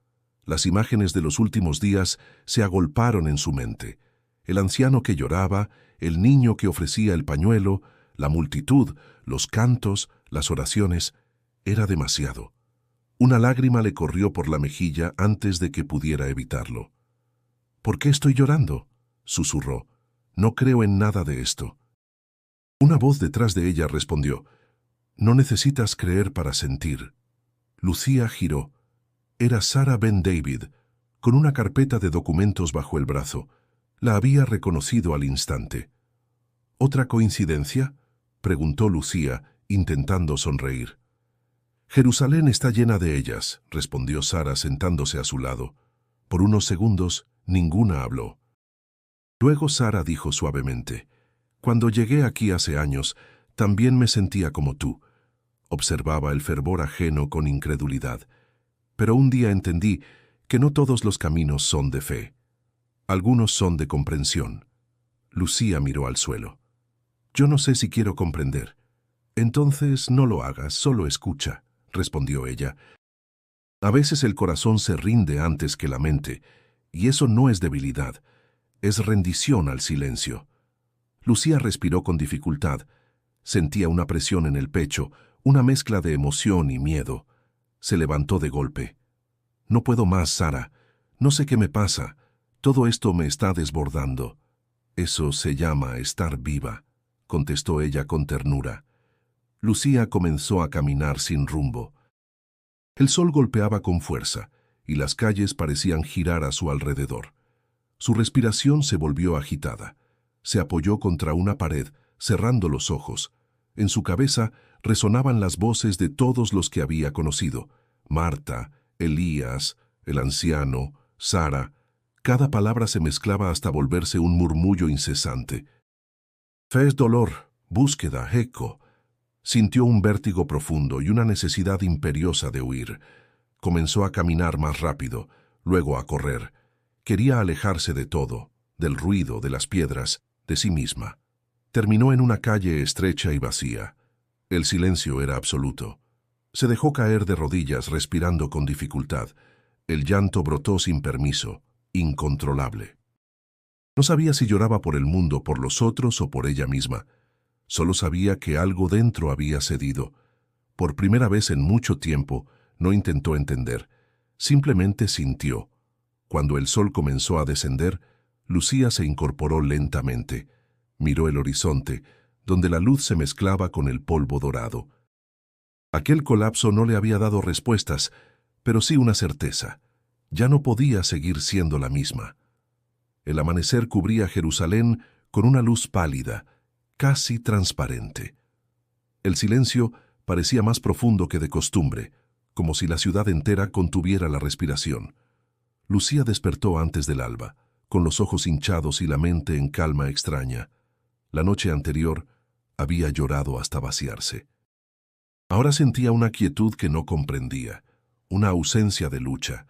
Speaker 1: Las imágenes de los últimos días se agolparon en su mente. El anciano que lloraba, el niño que ofrecía el pañuelo, la multitud, los cantos, las oraciones. Era demasiado. Una lágrima le corrió por la mejilla antes de que pudiera evitarlo. «¿Por qué estoy llorando?», susurró. «No creo en nada de esto». Una voz detrás de ella respondió: «No necesitas creer para sentir». Lucía giró. Era Sara Ben David, con una carpeta de documentos bajo el brazo. La había reconocido al instante. «¿Otra coincidencia?», preguntó Lucía, intentando sonreír. «Jerusalén está llena de ellas», respondió Sara sentándose a su lado. Por unos segundos, ninguna habló. Luego Sara dijo suavemente: «Cuando llegué aquí hace años, también me sentía como tú». Observaba el fervor ajeno con incredulidad. «Pero un día entendí que no todos los caminos son de fe. Algunos son de comprensión». Lucía miró al suelo. «Yo no sé si quiero comprender». «Entonces no lo hagas, solo escucha», respondió ella. «A veces el corazón se rinde antes que la mente, y eso no es debilidad, es rendición al silencio». Lucía respiró con dificultad. Sentía una presión en el pecho, una mezcla de emoción y miedo. Se levantó de golpe. «No puedo más, Sara. No sé qué me pasa. Todo esto me está desbordando». «Eso se llama estar viva», contestó ella con ternura. Lucía comenzó a caminar sin rumbo. El sol golpeaba con fuerza, y las calles parecían girar a su alrededor. Su respiración se volvió agitada. Se apoyó contra una pared, cerrando los ojos. En su cabeza resonaban las voces de todos los que había conocido: Marta, Elías, el anciano, Sara. Cada palabra se mezclaba hasta volverse un murmullo incesante. «Fe es dolor, búsqueda, eco». Sintió un vértigo profundo y una necesidad imperiosa de huir. Comenzó a caminar más rápido, luego a correr. Quería alejarse de todo, del ruido, de las piedras, de sí misma. Terminó en una calle estrecha y vacía. El silencio era absoluto. Se dejó caer de rodillas, respirando con dificultad. El llanto brotó sin permiso, incontrolable. No sabía si lloraba por el mundo, por los otros o por ella misma. Solo sabía que algo dentro había cedido. Por primera vez en mucho tiempo, no intentó entender. Simplemente sintió. Cuando el sol comenzó a descender, Lucía se incorporó lentamente. Miró el horizonte, donde la luz se mezclaba con el polvo dorado. Aquel colapso no le había dado respuestas, pero sí una certeza. Ya no podía seguir siendo la misma. El amanecer cubría Jerusalén con una luz pálida, casi transparente. El silencio parecía más profundo que de costumbre, como si la ciudad entera contuviera la respiración. Lucía despertó antes del alba, con los ojos hinchados y la mente en calma extraña. La noche anterior había llorado hasta vaciarse. Ahora sentía una quietud que no comprendía, una ausencia de lucha.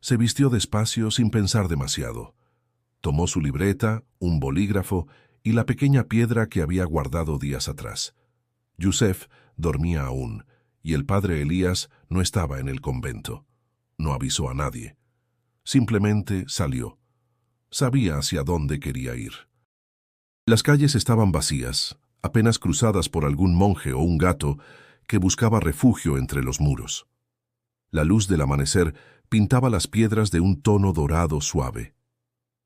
Speaker 1: Se vistió despacio sin pensar demasiado. Tomó su libreta, un bolígrafo y la pequeña piedra que había guardado días atrás. Yusef dormía aún, y el padre Elías no estaba en el convento. No avisó a nadie. Simplemente salió. Sabía hacia dónde quería ir. Las calles estaban vacías, apenas cruzadas por algún monje o un gato que buscaba refugio entre los muros. La luz del amanecer pintaba las piedras de un tono dorado suave.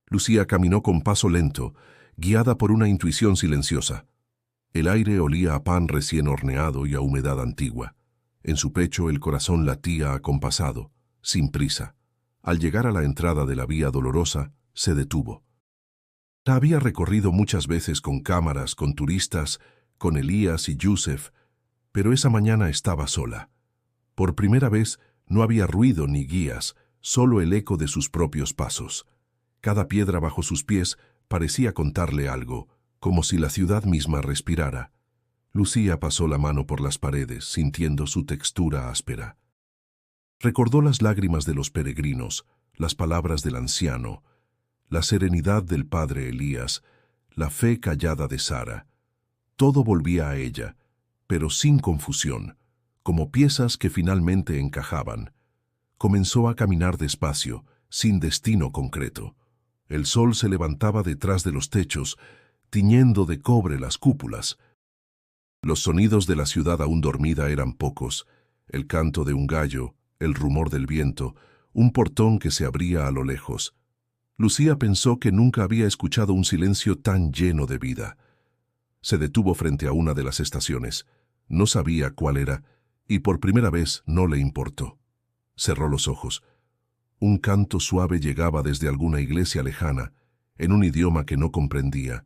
Speaker 1: Lucía caminó con paso lento, guiada por una intuición silenciosa. El aire olía a pan recién horneado y a humedad antigua. En su pecho el corazón latía acompasado, sin prisa. Al llegar a la entrada de la Vía Dolorosa, se detuvo. La había recorrido muchas veces con cámaras, con turistas, con Elías y Yusef, pero esa mañana estaba sola. Por primera vez no había ruido ni guías, solo el eco de sus propios pasos. Cada piedra bajo sus pies parecía contarle algo, como si la ciudad misma respirara. Lucía pasó la mano por las paredes, sintiendo su textura áspera. Recordó las lágrimas de los peregrinos, las palabras del anciano, la serenidad del padre Elías, la fe callada de Sara. Todo volvía a ella, pero sin confusión, como piezas que finalmente encajaban. Comenzó a caminar despacio, sin destino concreto. El sol se levantaba detrás de los techos, tiñendo de cobre las cúpulas. Los sonidos de la ciudad aún dormida eran pocos: el canto de un gallo, el rumor del viento, un portón que se abría a lo lejos. Lucía pensó que nunca había escuchado un silencio tan lleno de vida. Se detuvo frente a una de las estaciones. No sabía cuál era, y por primera vez no le importó. Cerró los ojos. Un canto suave llegaba desde alguna iglesia lejana, en un idioma que no comprendía.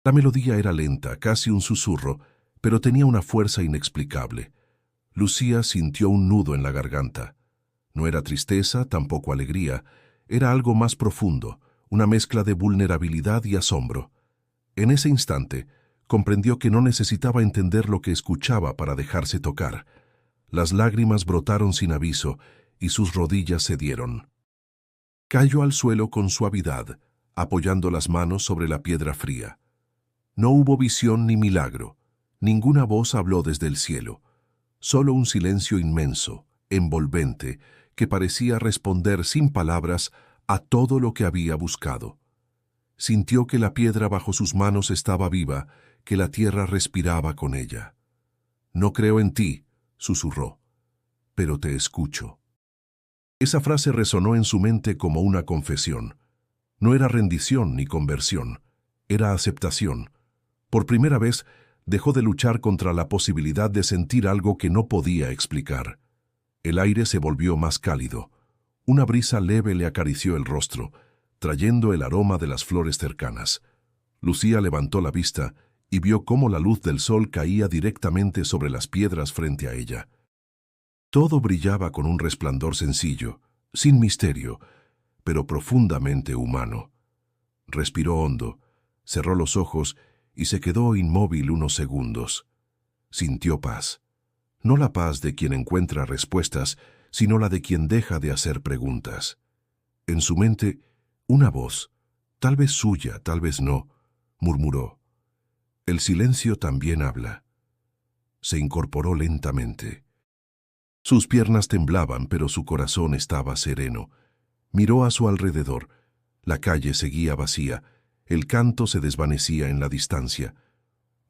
Speaker 1: La melodía era lenta, casi un susurro, pero tenía una fuerza inexplicable. Lucía sintió un nudo en la garganta. No era tristeza, tampoco alegría. Era algo más profundo, una mezcla de vulnerabilidad y asombro. En ese instante, comprendió que no necesitaba entender lo que escuchaba para dejarse tocar. Las lágrimas brotaron sin aviso y sus rodillas cedieron. Cayó al suelo con suavidad, apoyando las manos sobre la piedra fría. No hubo visión ni milagro. Ninguna voz habló desde el cielo. Solo un silencio inmenso, envolvente, que parecía responder sin palabras a todo lo que había buscado. Sintió que la piedra bajo sus manos estaba viva, que la tierra respiraba con ella. «No creo en ti», susurró, «pero te escucho». Esa frase resonó en su mente como una confesión. No era rendición ni conversión, era aceptación. Por primera vez, dejó de luchar contra la posibilidad de sentir algo que no podía explicar. El aire se volvió más cálido. Una brisa leve le acarició el rostro, trayendo el aroma de las flores cercanas. Lucía levantó la vista y vio cómo la luz del sol caía directamente sobre las piedras frente a ella. Todo brillaba con un resplandor sencillo, sin misterio, pero profundamente humano. Respiró hondo, cerró los ojos y se quedó inmóvil unos segundos. Sintió paz. No la paz de quien encuentra respuestas, sino la de quien deja de hacer preguntas. En su mente, una voz, tal vez suya, tal vez no, murmuró: «El silencio también habla». Se incorporó lentamente. Sus piernas temblaban, pero su corazón estaba sereno. Miró a su alrededor. La calle seguía vacía. El canto se desvanecía en la distancia.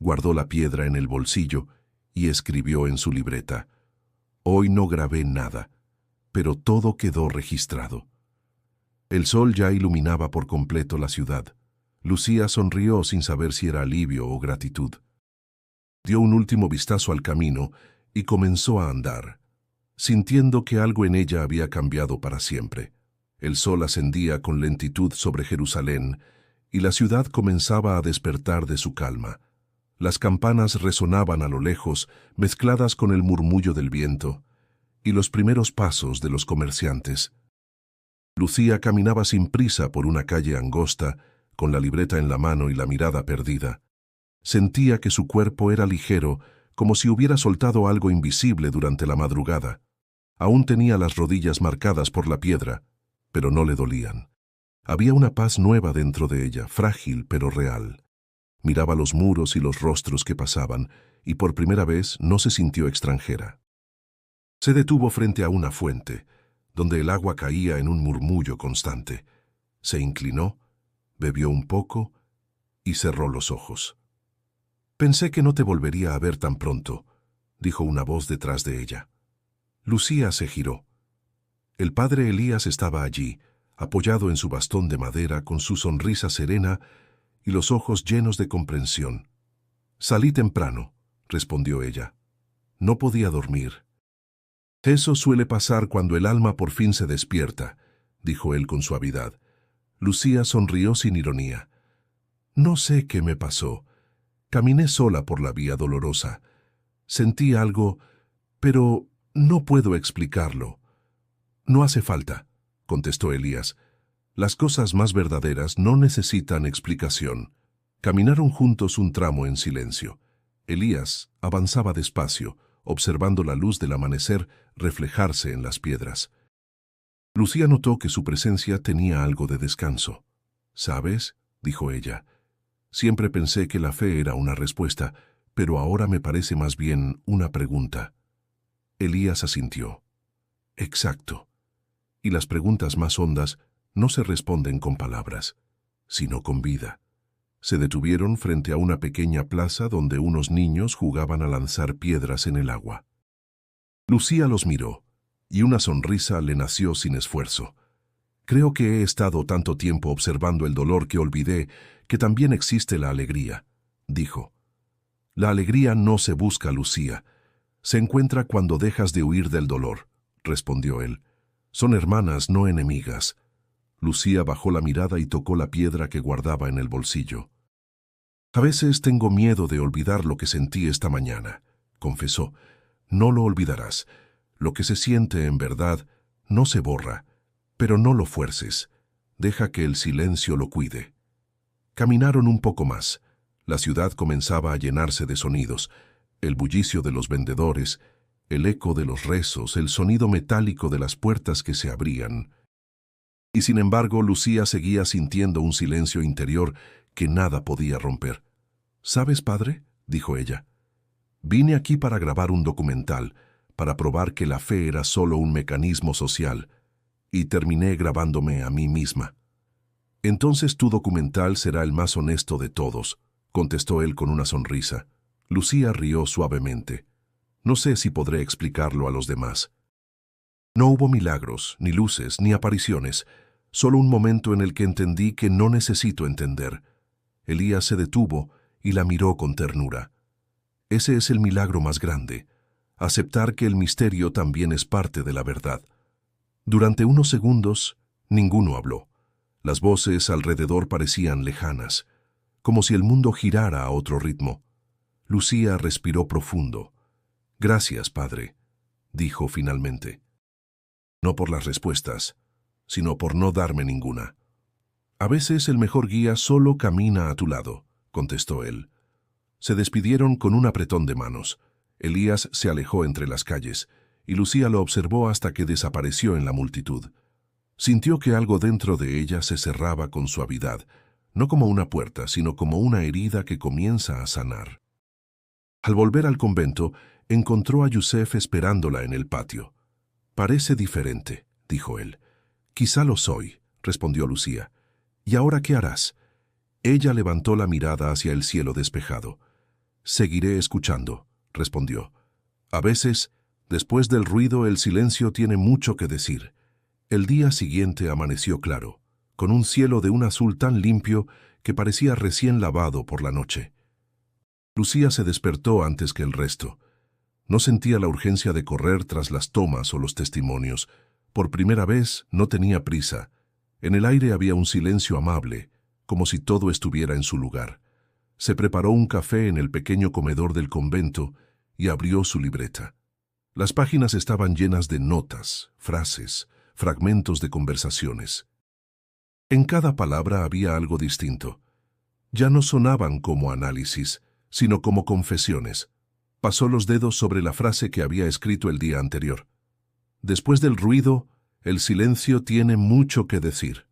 Speaker 1: Guardó la piedra en el bolsillo y escribió en su libreta: «Hoy no grabé nada, pero todo quedó registrado». El sol ya iluminaba por completo la ciudad. Lucía sonrió sin saber si era alivio o gratitud. Dio un último vistazo al camino y comenzó a andar, sintiendo que algo en ella había cambiado para siempre. El sol ascendía con lentitud sobre Jerusalén y la ciudad comenzaba a despertar de su calma. Las campanas resonaban a lo lejos, mezcladas con el murmullo del viento y los primeros pasos de los comerciantes. Lucía caminaba sin prisa por una calle angosta, con la libreta en la mano y la mirada perdida. Sentía que su cuerpo era ligero, como si hubiera soltado algo invisible durante la madrugada. Aún tenía las rodillas marcadas por la piedra, pero no le dolían. Había una paz nueva dentro de ella, frágil pero real. Miraba los muros y los rostros que pasaban, y por primera vez no se sintió extranjera. Se detuvo frente a una fuente, donde el agua caía en un murmullo constante. Se inclinó, bebió un poco y cerró los ojos. «Pensé que no te volvería a ver tan pronto», dijo una voz detrás de ella. Lucía se giró. El padre Elías estaba allí, apoyado en su bastón de madera, con su sonrisa serena y los ojos llenos de comprensión. «Salí temprano», respondió ella. «No podía dormir». «Eso suele pasar cuando el alma por fin se despierta», dijo él con suavidad. Lucía sonrió sin ironía. «No sé qué me pasó. Caminé sola por la vía dolorosa. Sentí algo, pero no puedo explicarlo». «No hace falta», contestó Elías. «Las cosas más verdaderas no necesitan explicación». Caminaron juntos un tramo en silencio. Elías avanzaba despacio, observando la luz del amanecer reflejarse en las piedras. Lucía notó que su presencia tenía algo de descanso. «¿Sabes?», dijo ella. «Siempre pensé que la fe era una respuesta, pero ahora me parece más bien una pregunta». Elías asintió. «Exacto. Y las preguntas más hondas no se responden con palabras, sino con vida». Se detuvieron frente a una pequeña plaza donde unos niños jugaban a lanzar piedras en el agua. Lucía los miró, y una sonrisa le nació sin esfuerzo. «Creo que he estado tanto tiempo observando el dolor que olvidé que también existe la alegría», dijo. «La alegría no se busca, Lucía. Se encuentra cuando dejas de huir del dolor», respondió él. «Son hermanas, no enemigas». Lucía bajó la mirada y tocó la piedra que guardaba en el bolsillo. «A veces tengo miedo de olvidar lo que sentí esta mañana», confesó. «No lo olvidarás. Lo que se siente en verdad no se borra, pero no lo fuerces. Deja que el silencio lo cuide». Caminaron un poco más. La ciudad comenzaba a llenarse de sonidos: el bullicio de los vendedores, el eco de los rezos, el sonido metálico de las puertas que se abrían. Y sin embargo, Lucía seguía sintiendo un silencio interior que nada podía romper. «¿Sabes, padre?», dijo ella. «Vine aquí para grabar un documental, para probar que la fe era solo un mecanismo social, y terminé grabándome a mí misma». «Entonces tu documental será el más honesto de todos», contestó él con una sonrisa. Lucía rió suavemente. «No sé si podré explicarlo a los demás». No hubo milagros, ni luces, ni apariciones, solo un momento en el que entendí que no necesito entender. Elías se detuvo y la miró con ternura. Ese es el milagro más grande, aceptar que el misterio también es parte de la verdad. Durante unos segundos, ninguno habló. Las voces alrededor parecían lejanas, como si el mundo girara a otro ritmo. Lucía respiró profundo. «Gracias, padre», dijo finalmente. «No por las respuestas, sino por no darme ninguna». «A veces el mejor guía solo camina a tu lado», contestó él. Se despidieron con un apretón de manos. Elías se alejó entre las calles, y Lucía lo observó hasta que desapareció en la multitud. Sintió que algo dentro de ella se cerraba con suavidad, no como una puerta, sino como una herida que comienza a sanar. Al volver al convento, encontró a Yusef esperándola en el patio. «Parece diferente», dijo él. «Quizá lo soy», respondió Lucía. «¿Y ahora qué harás?». Ella levantó la mirada hacia el cielo despejado. «Seguiré escuchando», respondió. «A veces, después del ruido, el silencio tiene mucho que decir». El día siguiente amaneció claro, con un cielo de un azul tan limpio que parecía recién lavado por la noche. Lucía se despertó antes que el resto. No sentía la urgencia de correr tras las tomas o los testimonios. Por primera vez no tenía prisa. En el aire había un silencio amable, como si todo estuviera en su lugar. Se preparó un café en el pequeño comedor del convento y abrió su libreta. Las páginas estaban llenas de notas, frases, fragmentos de conversaciones. En cada palabra había algo distinto. Ya no sonaban como análisis, sino como confesiones. Pasó los dedos sobre la frase que había escrito el día anterior. Después del ruido, el silencio tiene mucho que decir.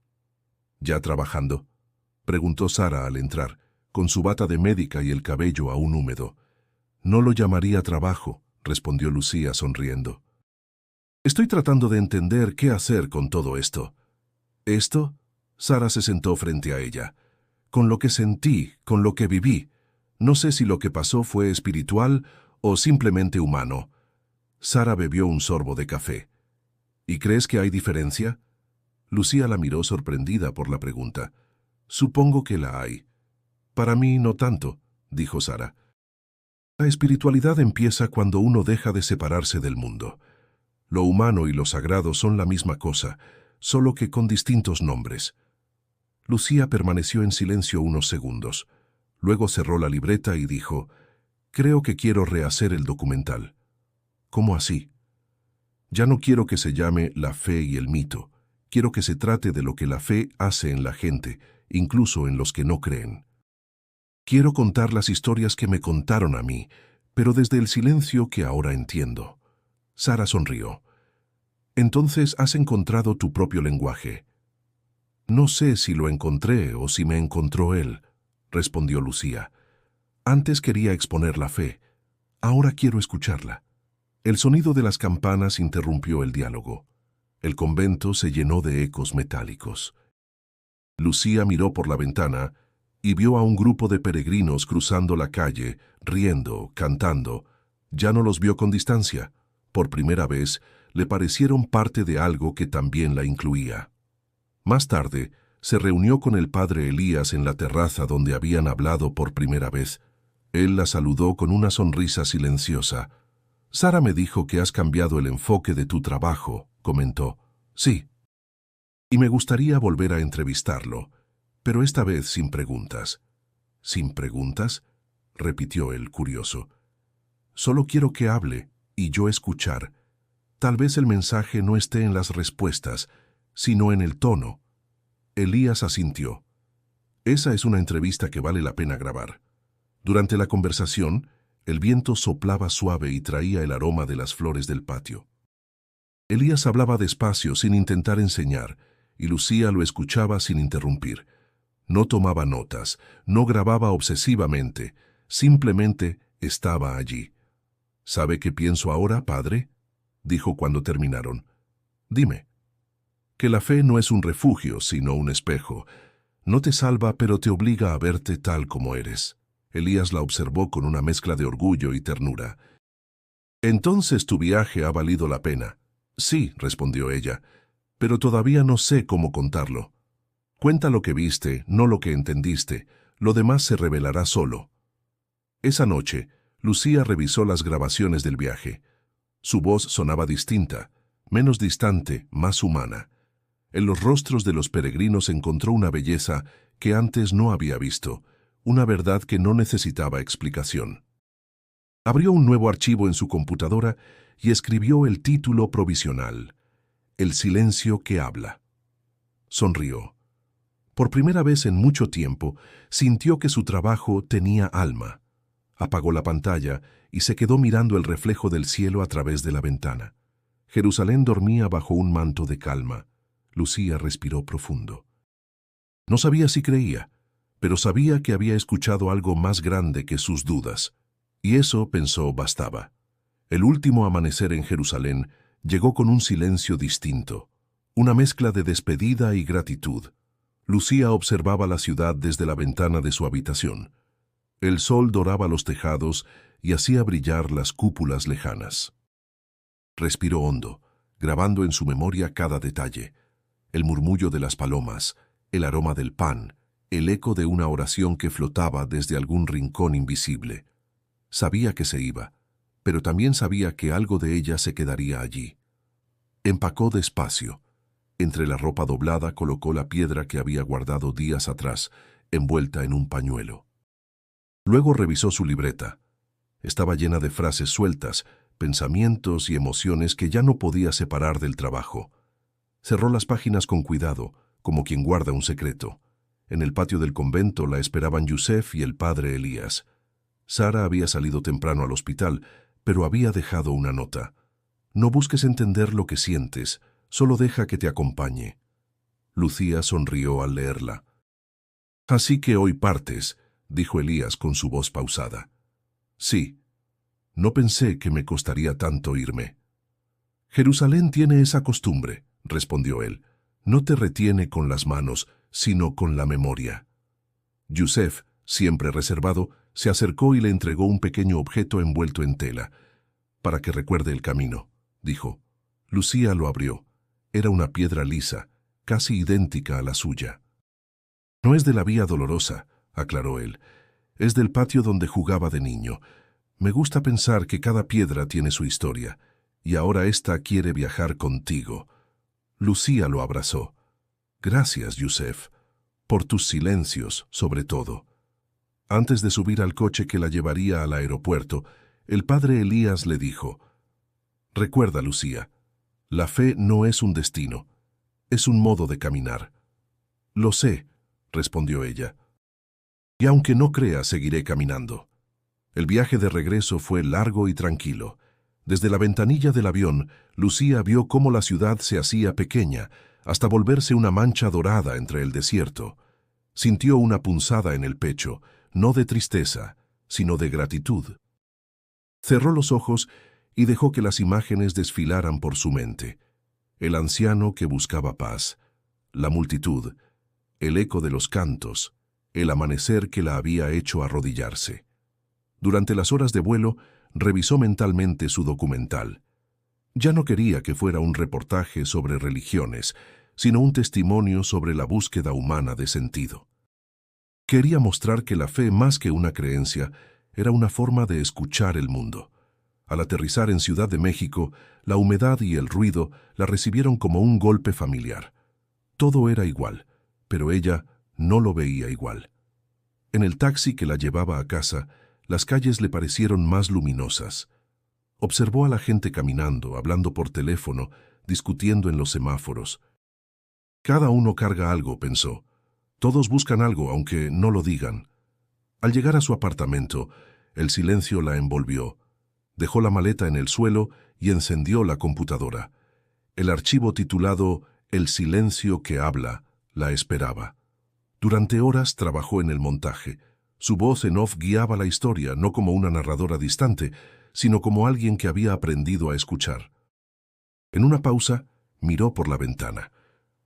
Speaker 1: ¿Ya trabajando?, preguntó Sara al entrar, con su bata de médica y el cabello aún húmedo. No lo llamaría trabajo, respondió Lucía sonriendo. Estoy tratando de entender qué hacer con todo esto. ¿Esto? Sara se sentó frente a ella. Con lo que sentí, con lo que viví. No sé si lo que pasó fue espiritual o simplemente humano. Sara bebió un sorbo de café. ¿Y crees que hay diferencia? Lucía la miró sorprendida por la pregunta. Supongo que la hay. Para mí no tanto, dijo Sara. La espiritualidad empieza cuando uno deja de separarse del mundo. Lo humano y lo sagrado son la misma cosa, solo que con distintos nombres. Lucía permaneció en silencio unos segundos. Luego cerró la libreta y dijo, «Creo que quiero rehacer el documental». «¿Cómo así?» «Ya no quiero que se llame La fe y el mito. Quiero que se trate de lo que la fe hace en la gente, incluso en los que no creen. Quiero contar las historias que me contaron a mí, pero desde el silencio que ahora entiendo». Sara sonrió. «Entonces has encontrado tu propio lenguaje». «No sé si lo encontré o si me encontró él», respondió Lucía. «Antes quería exponer la fe. Ahora quiero escucharla». El sonido de las campanas interrumpió el diálogo. El convento se llenó de ecos metálicos. Lucía miró por la ventana y vio a un grupo de peregrinos cruzando la calle, riendo, cantando. Ya no los vio con distancia. Por primera vez, le parecieron parte de algo que también la incluía. Más tarde, se reunió con el padre Elías en la terraza donde habían hablado por primera vez. Él la saludó con una sonrisa silenciosa. «Sara me dijo que has cambiado el enfoque de tu trabajo», comentó. «Sí. Y me gustaría volver a entrevistarlo, pero esta vez sin preguntas». «¿Sin preguntas?», repitió él, curioso. «Solo quiero que hable y yo escuchar. Tal vez el mensaje no esté en las respuestas, sino en el tono». Elías asintió. «Esa es una entrevista que vale la pena grabar». Durante la conversación, el viento soplaba suave y traía el aroma de las flores del patio. Elías hablaba despacio sin intentar enseñar, y Lucía lo escuchaba sin interrumpir. No tomaba notas, no grababa obsesivamente, simplemente estaba allí. «¿Sabe qué pienso ahora, padre?», dijo cuando terminaron. «Dime». «Que la fe no es un refugio, sino un espejo. No te salva, pero te obliga a verte tal como eres». Elías la observó con una mezcla de orgullo y ternura. «Entonces tu viaje ha valido la pena». «Sí», respondió ella, «pero todavía no sé cómo contarlo. Cuenta lo que viste, no lo que entendiste. Lo demás se revelará solo». Esa noche, Lucía revisó las grabaciones del viaje. Su voz sonaba distinta, menos distante, más humana. En los rostros de los peregrinos encontró una belleza que antes no había visto, una verdad que no necesitaba explicación. Abrió un nuevo archivo en su computadora y escribió el título provisional, «El silencio que habla». Sonrió. Por primera vez en mucho tiempo, sintió que su trabajo tenía alma. Apagó la pantalla y se quedó mirando el reflejo del cielo a través de la ventana. Jerusalén dormía bajo un manto de calma. Lucía respiró profundo. No sabía si creía, pero sabía que había escuchado algo más grande que sus dudas. Y eso, pensó, bastaba. El último amanecer en Jerusalén llegó con un silencio distinto, una mezcla de despedida y gratitud. Lucía observaba la ciudad desde la ventana de su habitación. El sol doraba los tejados y hacía brillar las cúpulas lejanas. Respiró hondo, grabando en su memoria cada detalle: el murmullo de las palomas, el aroma del pan, el eco de una oración que flotaba desde algún rincón invisible. Sabía que se iba, pero también sabía que algo de ella se quedaría allí. Empacó despacio. Entre la ropa doblada colocó la piedra que había guardado días atrás, envuelta en un pañuelo. Luego revisó su libreta. Estaba llena de frases sueltas, pensamientos y emociones que ya no podía separar del trabajo. Cerró las páginas con cuidado, como quien guarda un secreto. En el patio del convento la esperaban Yusef y el padre Elías. Sara había salido temprano al hospital, pero había dejado una nota. No busques entender lo que sientes, solo deja que te acompañe. Lucía sonrió al leerla. Así que hoy partes, dijo Elías con su voz pausada. Sí. No pensé que me costaría tanto irme. Jerusalén tiene esa costumbre, respondió él. No te retiene con las manos, sino con la memoria. Yusef, siempre reservado, se acercó y le entregó un pequeño objeto envuelto en tela. Para que recuerde el camino, dijo. Lucía lo abrió. Era una piedra lisa, casi idéntica a la suya. No es de la Vía Dolorosa, aclaró él. Es del patio donde jugaba de niño. Me gusta pensar que cada piedra tiene su historia, y ahora esta quiere viajar contigo. Lucía lo abrazó. Gracias, Yusef, por tus silencios, sobre todo. Antes de subir al coche que la llevaría al aeropuerto, el padre Elías le dijo: Recuerda, Lucía, la fe no es un destino, es un modo de caminar. Lo sé, respondió ella. Y aunque no crea, seguiré caminando. El viaje de regreso fue largo y tranquilo. Desde la ventanilla del avión, Lucía vio cómo la ciudad se hacía pequeña, hasta volverse una mancha dorada entre el desierto. Sintió una punzada en el pecho, no de tristeza, sino de gratitud. Cerró los ojos y dejó que las imágenes desfilaran por su mente. El anciano que buscaba paz, la multitud, el eco de los cantos, el amanecer que la había hecho arrodillarse. Durante las horas de vuelo, revisó mentalmente su documental. Ya no quería que fuera un reportaje sobre religiones, sino un testimonio sobre la búsqueda humana de sentido. Quería mostrar que la fe, más que una creencia, era una forma de escuchar el mundo. Al aterrizar en Ciudad de México, la humedad y el ruido la recibieron como un golpe familiar. Todo era igual, pero ella no lo veía igual. En el taxi que la llevaba a casa, las calles le parecieron más luminosas. Observó a la gente caminando, hablando por teléfono, discutiendo en los semáforos. Cada uno carga algo, pensó. Todos buscan algo, aunque no lo digan. Al llegar a su apartamento, el silencio la envolvió. Dejó la maleta en el suelo y encendió la computadora. El archivo titulado El silencio que habla la esperaba. Durante horas trabajó en el montaje. Su voz en off guiaba la historia, no como una narradora distante, sino como alguien que había aprendido a escuchar. En una pausa, miró por la ventana.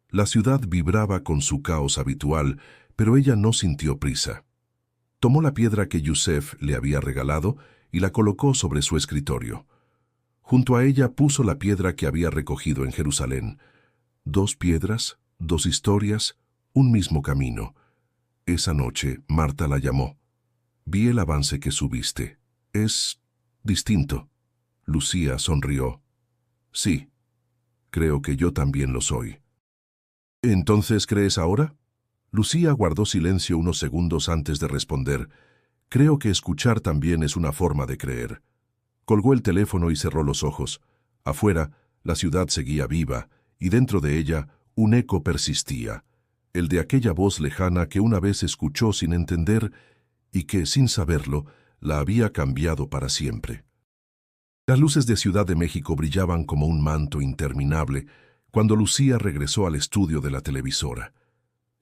Speaker 1: La ciudad vibraba con su caos habitual, pero ella no sintió prisa. Tomó la piedra que Yusef le había regalado y la colocó sobre su escritorio. Junto a ella puso la piedra que había recogido en Jerusalén. 2 piedras, 2 historias, un mismo camino. Esa noche, Marta la llamó. Vi el avance que subiste. Es distinto. Lucía sonrió. Sí, creo que yo también lo soy. ¿Entonces crees ahora? Lucía guardó silencio unos segundos antes de responder. Creo que escuchar también es una forma de creer. Colgó el teléfono y cerró los ojos. Afuera, la ciudad seguía viva, y dentro de ella, un eco persistía. El de aquella voz lejana que una vez escuchó sin entender y que, sin saberlo, la había cambiado para siempre. Las luces de Ciudad de México brillaban como un manto interminable cuando Lucía regresó al estudio de la televisora.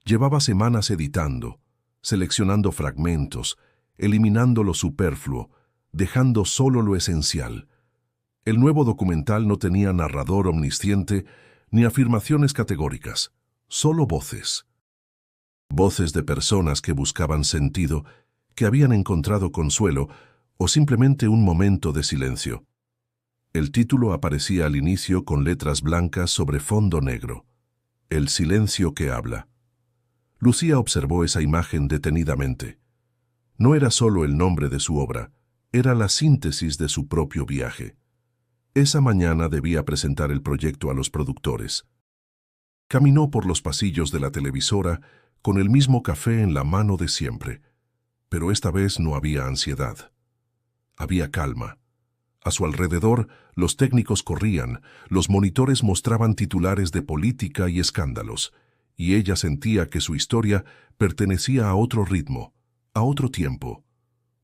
Speaker 1: Llevaba semanas editando, seleccionando fragmentos, eliminando lo superfluo, dejando solo lo esencial. El nuevo documental no tenía narrador omnisciente ni afirmaciones categóricas, solo voces. Voces de personas que buscaban sentido, que habían encontrado consuelo o simplemente un momento de silencio. El título aparecía al inicio con letras blancas sobre fondo negro. El silencio que habla. Lucía observó esa imagen detenidamente. No era solo el nombre de su obra, era la síntesis de su propio viaje. Esa mañana debía presentar el proyecto a los productores. Caminó por los pasillos de la televisora con el mismo café en la mano de siempre, pero esta vez no había ansiedad. Había calma. A su alrededor, los técnicos corrían, los monitores mostraban titulares de política y escándalos, y ella sentía que su historia pertenecía a otro ritmo, a otro tiempo.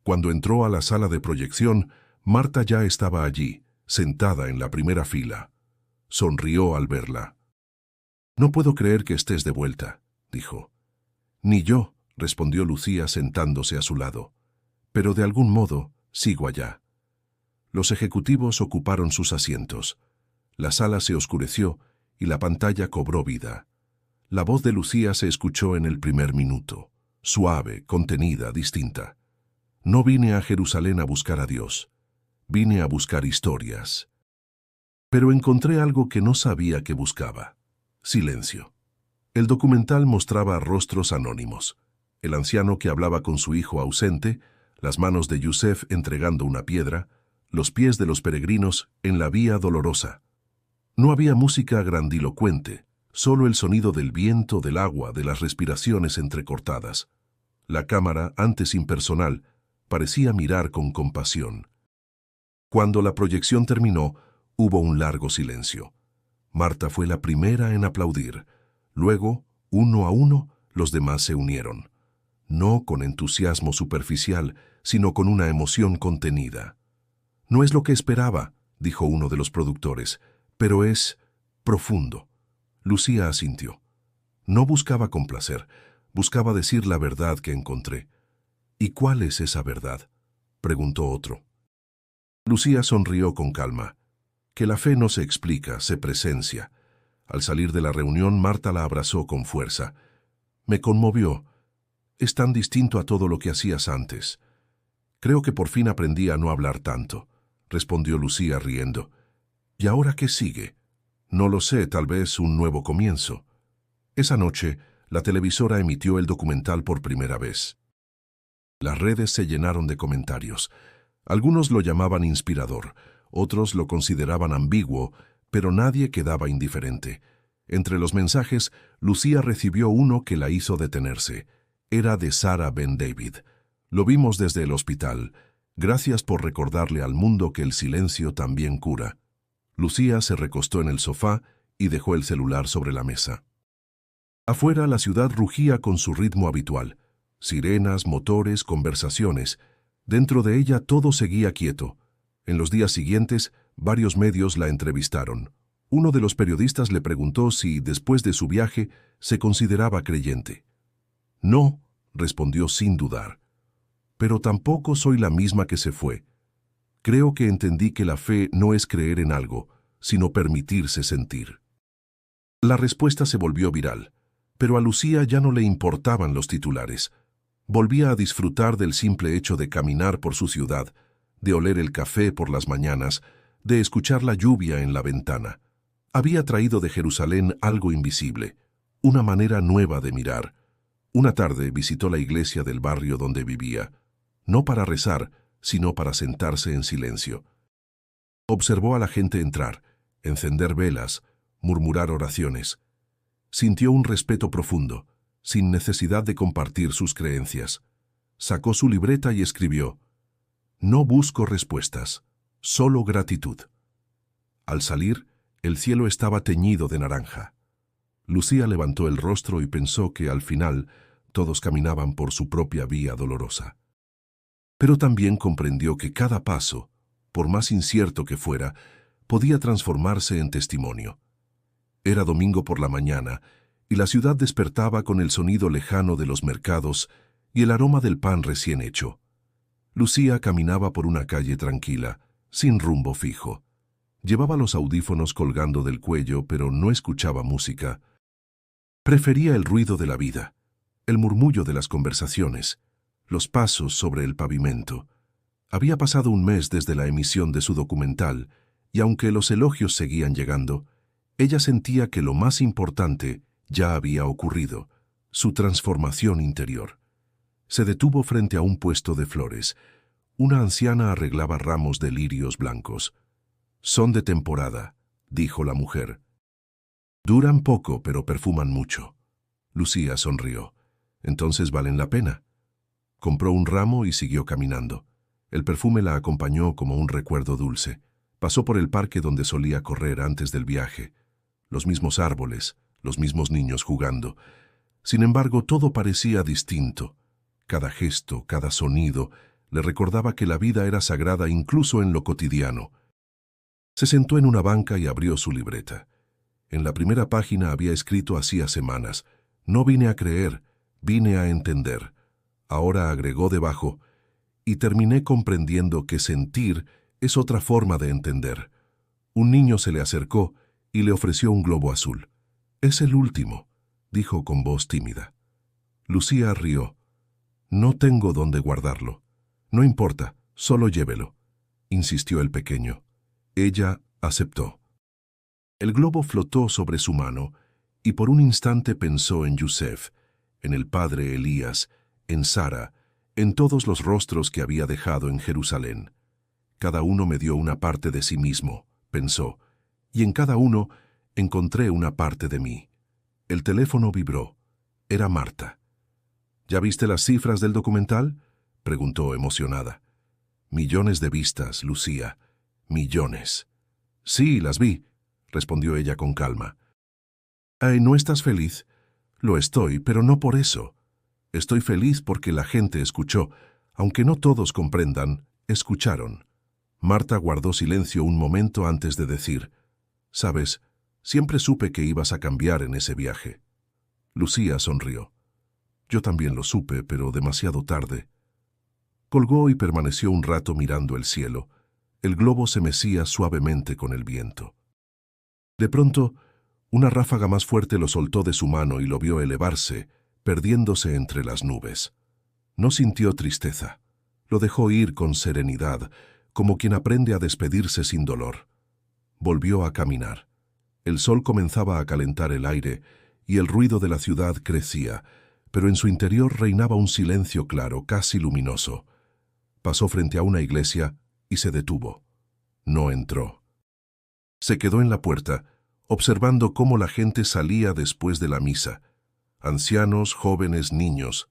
Speaker 1: Cuando entró a la sala de proyección, Marta ya estaba allí, sentada en la primera fila. Sonrió al verla. «No puedo creer que estés de vuelta», dijo. «Ni yo», respondió Lucía sentándose a su lado. «Pero de algún modo, sigo allá». Los ejecutivos ocuparon sus asientos. La sala se oscureció y la pantalla cobró vida. La voz de Lucía se escuchó en el primer minuto, suave, contenida, distinta. «No vine a Jerusalén a buscar a Dios. Vine a buscar historias». Pero encontré algo que no sabía que buscaba. Silencio. El documental mostraba rostros anónimos. El anciano que hablaba con su hijo ausente, las manos de Yusef entregando una piedra, los pies de los peregrinos en la vía dolorosa. No había música grandilocuente, solo el sonido del viento, del agua, de las respiraciones entrecortadas. La cámara, antes impersonal, parecía mirar con compasión. Cuando la proyección terminó, hubo un largo silencio. Marta fue la primera en aplaudir. Luego, uno a uno, los demás se unieron. No con entusiasmo superficial, sino con una emoción contenida. «No es lo que esperaba», dijo uno de los productores, «pero es profundo». Lucía asintió. No buscaba complacer, buscaba decir la verdad que encontré. «¿Y cuál es esa verdad?», preguntó otro. Lucía sonrió con calma. Que la fe no se explica, se presencia. Al salir de la reunión, Marta la abrazó con fuerza. «Me conmovió. Es tan distinto a todo lo que hacías antes». «Creo que por fin aprendí a no hablar tanto», respondió Lucía riendo. «¿Y ahora qué sigue?» «No lo sé, tal vez un nuevo comienzo». Esa noche, la televisora emitió el documental por primera vez. Las redes se llenaron de comentarios. Algunos lo llamaban inspirador, otros lo consideraban ambiguo, pero nadie quedaba indiferente. Entre los mensajes, Lucía recibió uno que la hizo detenerse. Era de Sara Ben David. «Lo vimos desde el hospital. Gracias por recordarle al mundo que el silencio también cura». Lucía se recostó en el sofá y dejó el celular sobre la mesa. Afuera la ciudad rugía con su ritmo habitual. Sirenas, motores, conversaciones. Dentro de ella todo seguía quieto. En los días siguientes, varios medios la entrevistaron. Uno de los periodistas le preguntó si, después de su viaje, se consideraba creyente. «No», respondió sin dudar. «Pero tampoco soy la misma que se fue. Creo que entendí que la fe no es creer en algo, sino permitirse sentir». La respuesta se volvió viral, pero a Lucía ya no le importaban los titulares. Volvía a disfrutar del simple hecho de caminar por su ciudad, de oler el café por las mañanas, de escuchar la lluvia en la ventana. Había traído de Jerusalén algo invisible, una manera nueva de mirar. Una tarde visitó la iglesia del barrio donde vivía, no para rezar, sino para sentarse en silencio. Observó a la gente entrar, encender velas, murmurar oraciones. Sintió un respeto profundo, sin necesidad de compartir sus creencias. Sacó su libreta y escribió: «No busco respuestas, solo gratitud». Al salir, el cielo estaba teñido de naranja. Lucía levantó el rostro y pensó que, al final, todos caminaban por su propia vía dolorosa. Pero también comprendió que cada paso, por más incierto que fuera, podía transformarse en testimonio. Era domingo por la mañana, y la ciudad despertaba con el sonido lejano de los mercados y el aroma del pan recién hecho. Lucía caminaba por una calle tranquila, sin rumbo fijo. Llevaba los audífonos colgando del cuello, pero no escuchaba música. Prefería el ruido de la vida, el murmullo de las conversaciones, los pasos sobre el pavimento. Había pasado un mes desde la emisión de su documental, y aunque los elogios seguían llegando, ella sentía que lo más importante ya había ocurrido. su transformación interior. Se detuvo frente a un puesto de flores. Una anciana arreglaba ramos de lirios blancos. «Son de temporada», dijo la mujer. «Duran poco, pero perfuman mucho». Lucía sonrió. «Entonces valen la pena». Compró un ramo y siguió caminando. El perfume la acompañó como un recuerdo dulce. Pasó por el parque donde solía correr antes del viaje. Los mismos árboles, los mismos niños jugando. Sin embargo, todo parecía distinto. Cada gesto, cada sonido, le recordaba que la vida era sagrada incluso en lo cotidiano. Se sentó en una banca y abrió su libreta. En la primera página había escrito hacía semanas: «No vine a creer, vine a entender». Ahora agregó debajo: «Y terminé comprendiendo que sentir es otra forma de entender». Un niño se le acercó y le ofreció un globo azul. «Es el último», dijo con voz tímida. Lucía rió. «No tengo dónde guardarlo». «No importa, solo llévelo», insistió el pequeño. Ella aceptó. El globo flotó sobre su mano y por un instante pensó en Yusef, en el padre Elías, en Sara, en todos los rostros que había dejado en Jerusalén. «Cada uno me dio una parte de sí mismo», pensó, «y en cada uno encontré una parte de mí». El teléfono vibró. Era Marta. «¿Ya viste las cifras del documental?», preguntó emocionada. «Millones de vistas, Lucía. Millones». «Sí, las vi», respondió ella con calma. «¿No estás feliz?» «Lo estoy, pero no por eso. Estoy feliz porque la gente escuchó. Aunque no todos comprendan, escucharon». Marta guardó silencio un momento antes de decir: «Sabes, siempre supe que ibas a cambiar en ese viaje». Lucía sonrió. «Yo también lo supe, pero demasiado tarde». Colgó y permaneció un rato mirando el cielo. El globo se mecía suavemente con el viento. De pronto, una ráfaga más fuerte lo soltó de su mano y lo vio elevarse, perdiéndose entre las nubes. No sintió tristeza. Lo dejó ir con serenidad, como quien aprende a despedirse sin dolor. Volvió a caminar. El sol comenzaba a calentar el aire y el ruido de la ciudad crecía, pero en su interior reinaba un silencio claro, casi luminoso. Pasó frente a una iglesia y se detuvo. No entró. Se quedó en la puerta, observando cómo la gente salía después de la misa. Ancianos, jóvenes, niños.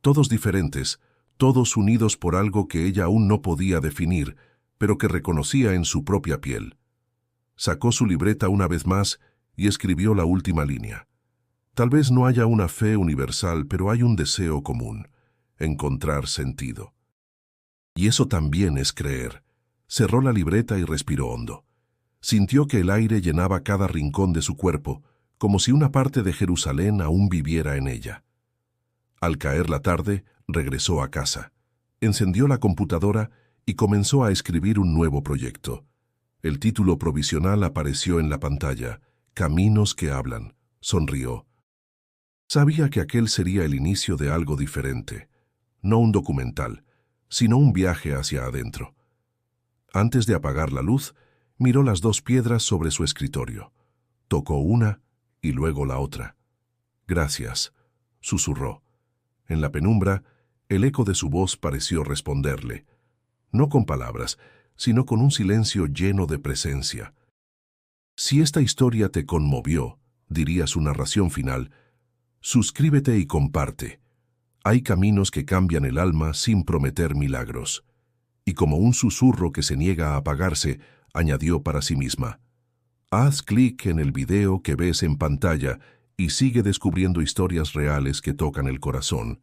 Speaker 1: Todos diferentes, todos unidos por algo que ella aún no podía definir, pero que reconocía en su propia piel. Sacó su libreta una vez más y escribió la última línea. Tal vez no haya una fe universal, pero hay un deseo común: encontrar sentido. Y eso también es creer. Cerró la libreta y respiró hondo. Sintió que el aire llenaba cada rincón de su cuerpo, como si una parte de Jerusalén aún viviera en ella. Al caer la tarde, regresó a casa. Encendió la computadora y comenzó a escribir un nuevo proyecto. El título provisional apareció en la pantalla: «Caminos que hablan». Sonrió. Sabía que aquel sería el inicio de algo diferente. No un documental, sino un viaje hacia adentro. Antes de apagar la luz, miró las dos piedras sobre su escritorio. Tocó una y luego la otra. «Gracias», susurró. En la penumbra, el eco de su voz pareció responderle, no con palabras, sino con un silencio lleno de presencia. Si esta historia te conmovió, diría su narración final, suscríbete y comparte. Hay caminos que cambian el alma sin prometer milagros. Y como un susurro que se niega a apagarse, añadió para sí misma: haz clic en el video que ves en pantalla y sigue descubriendo historias reales que tocan el corazón.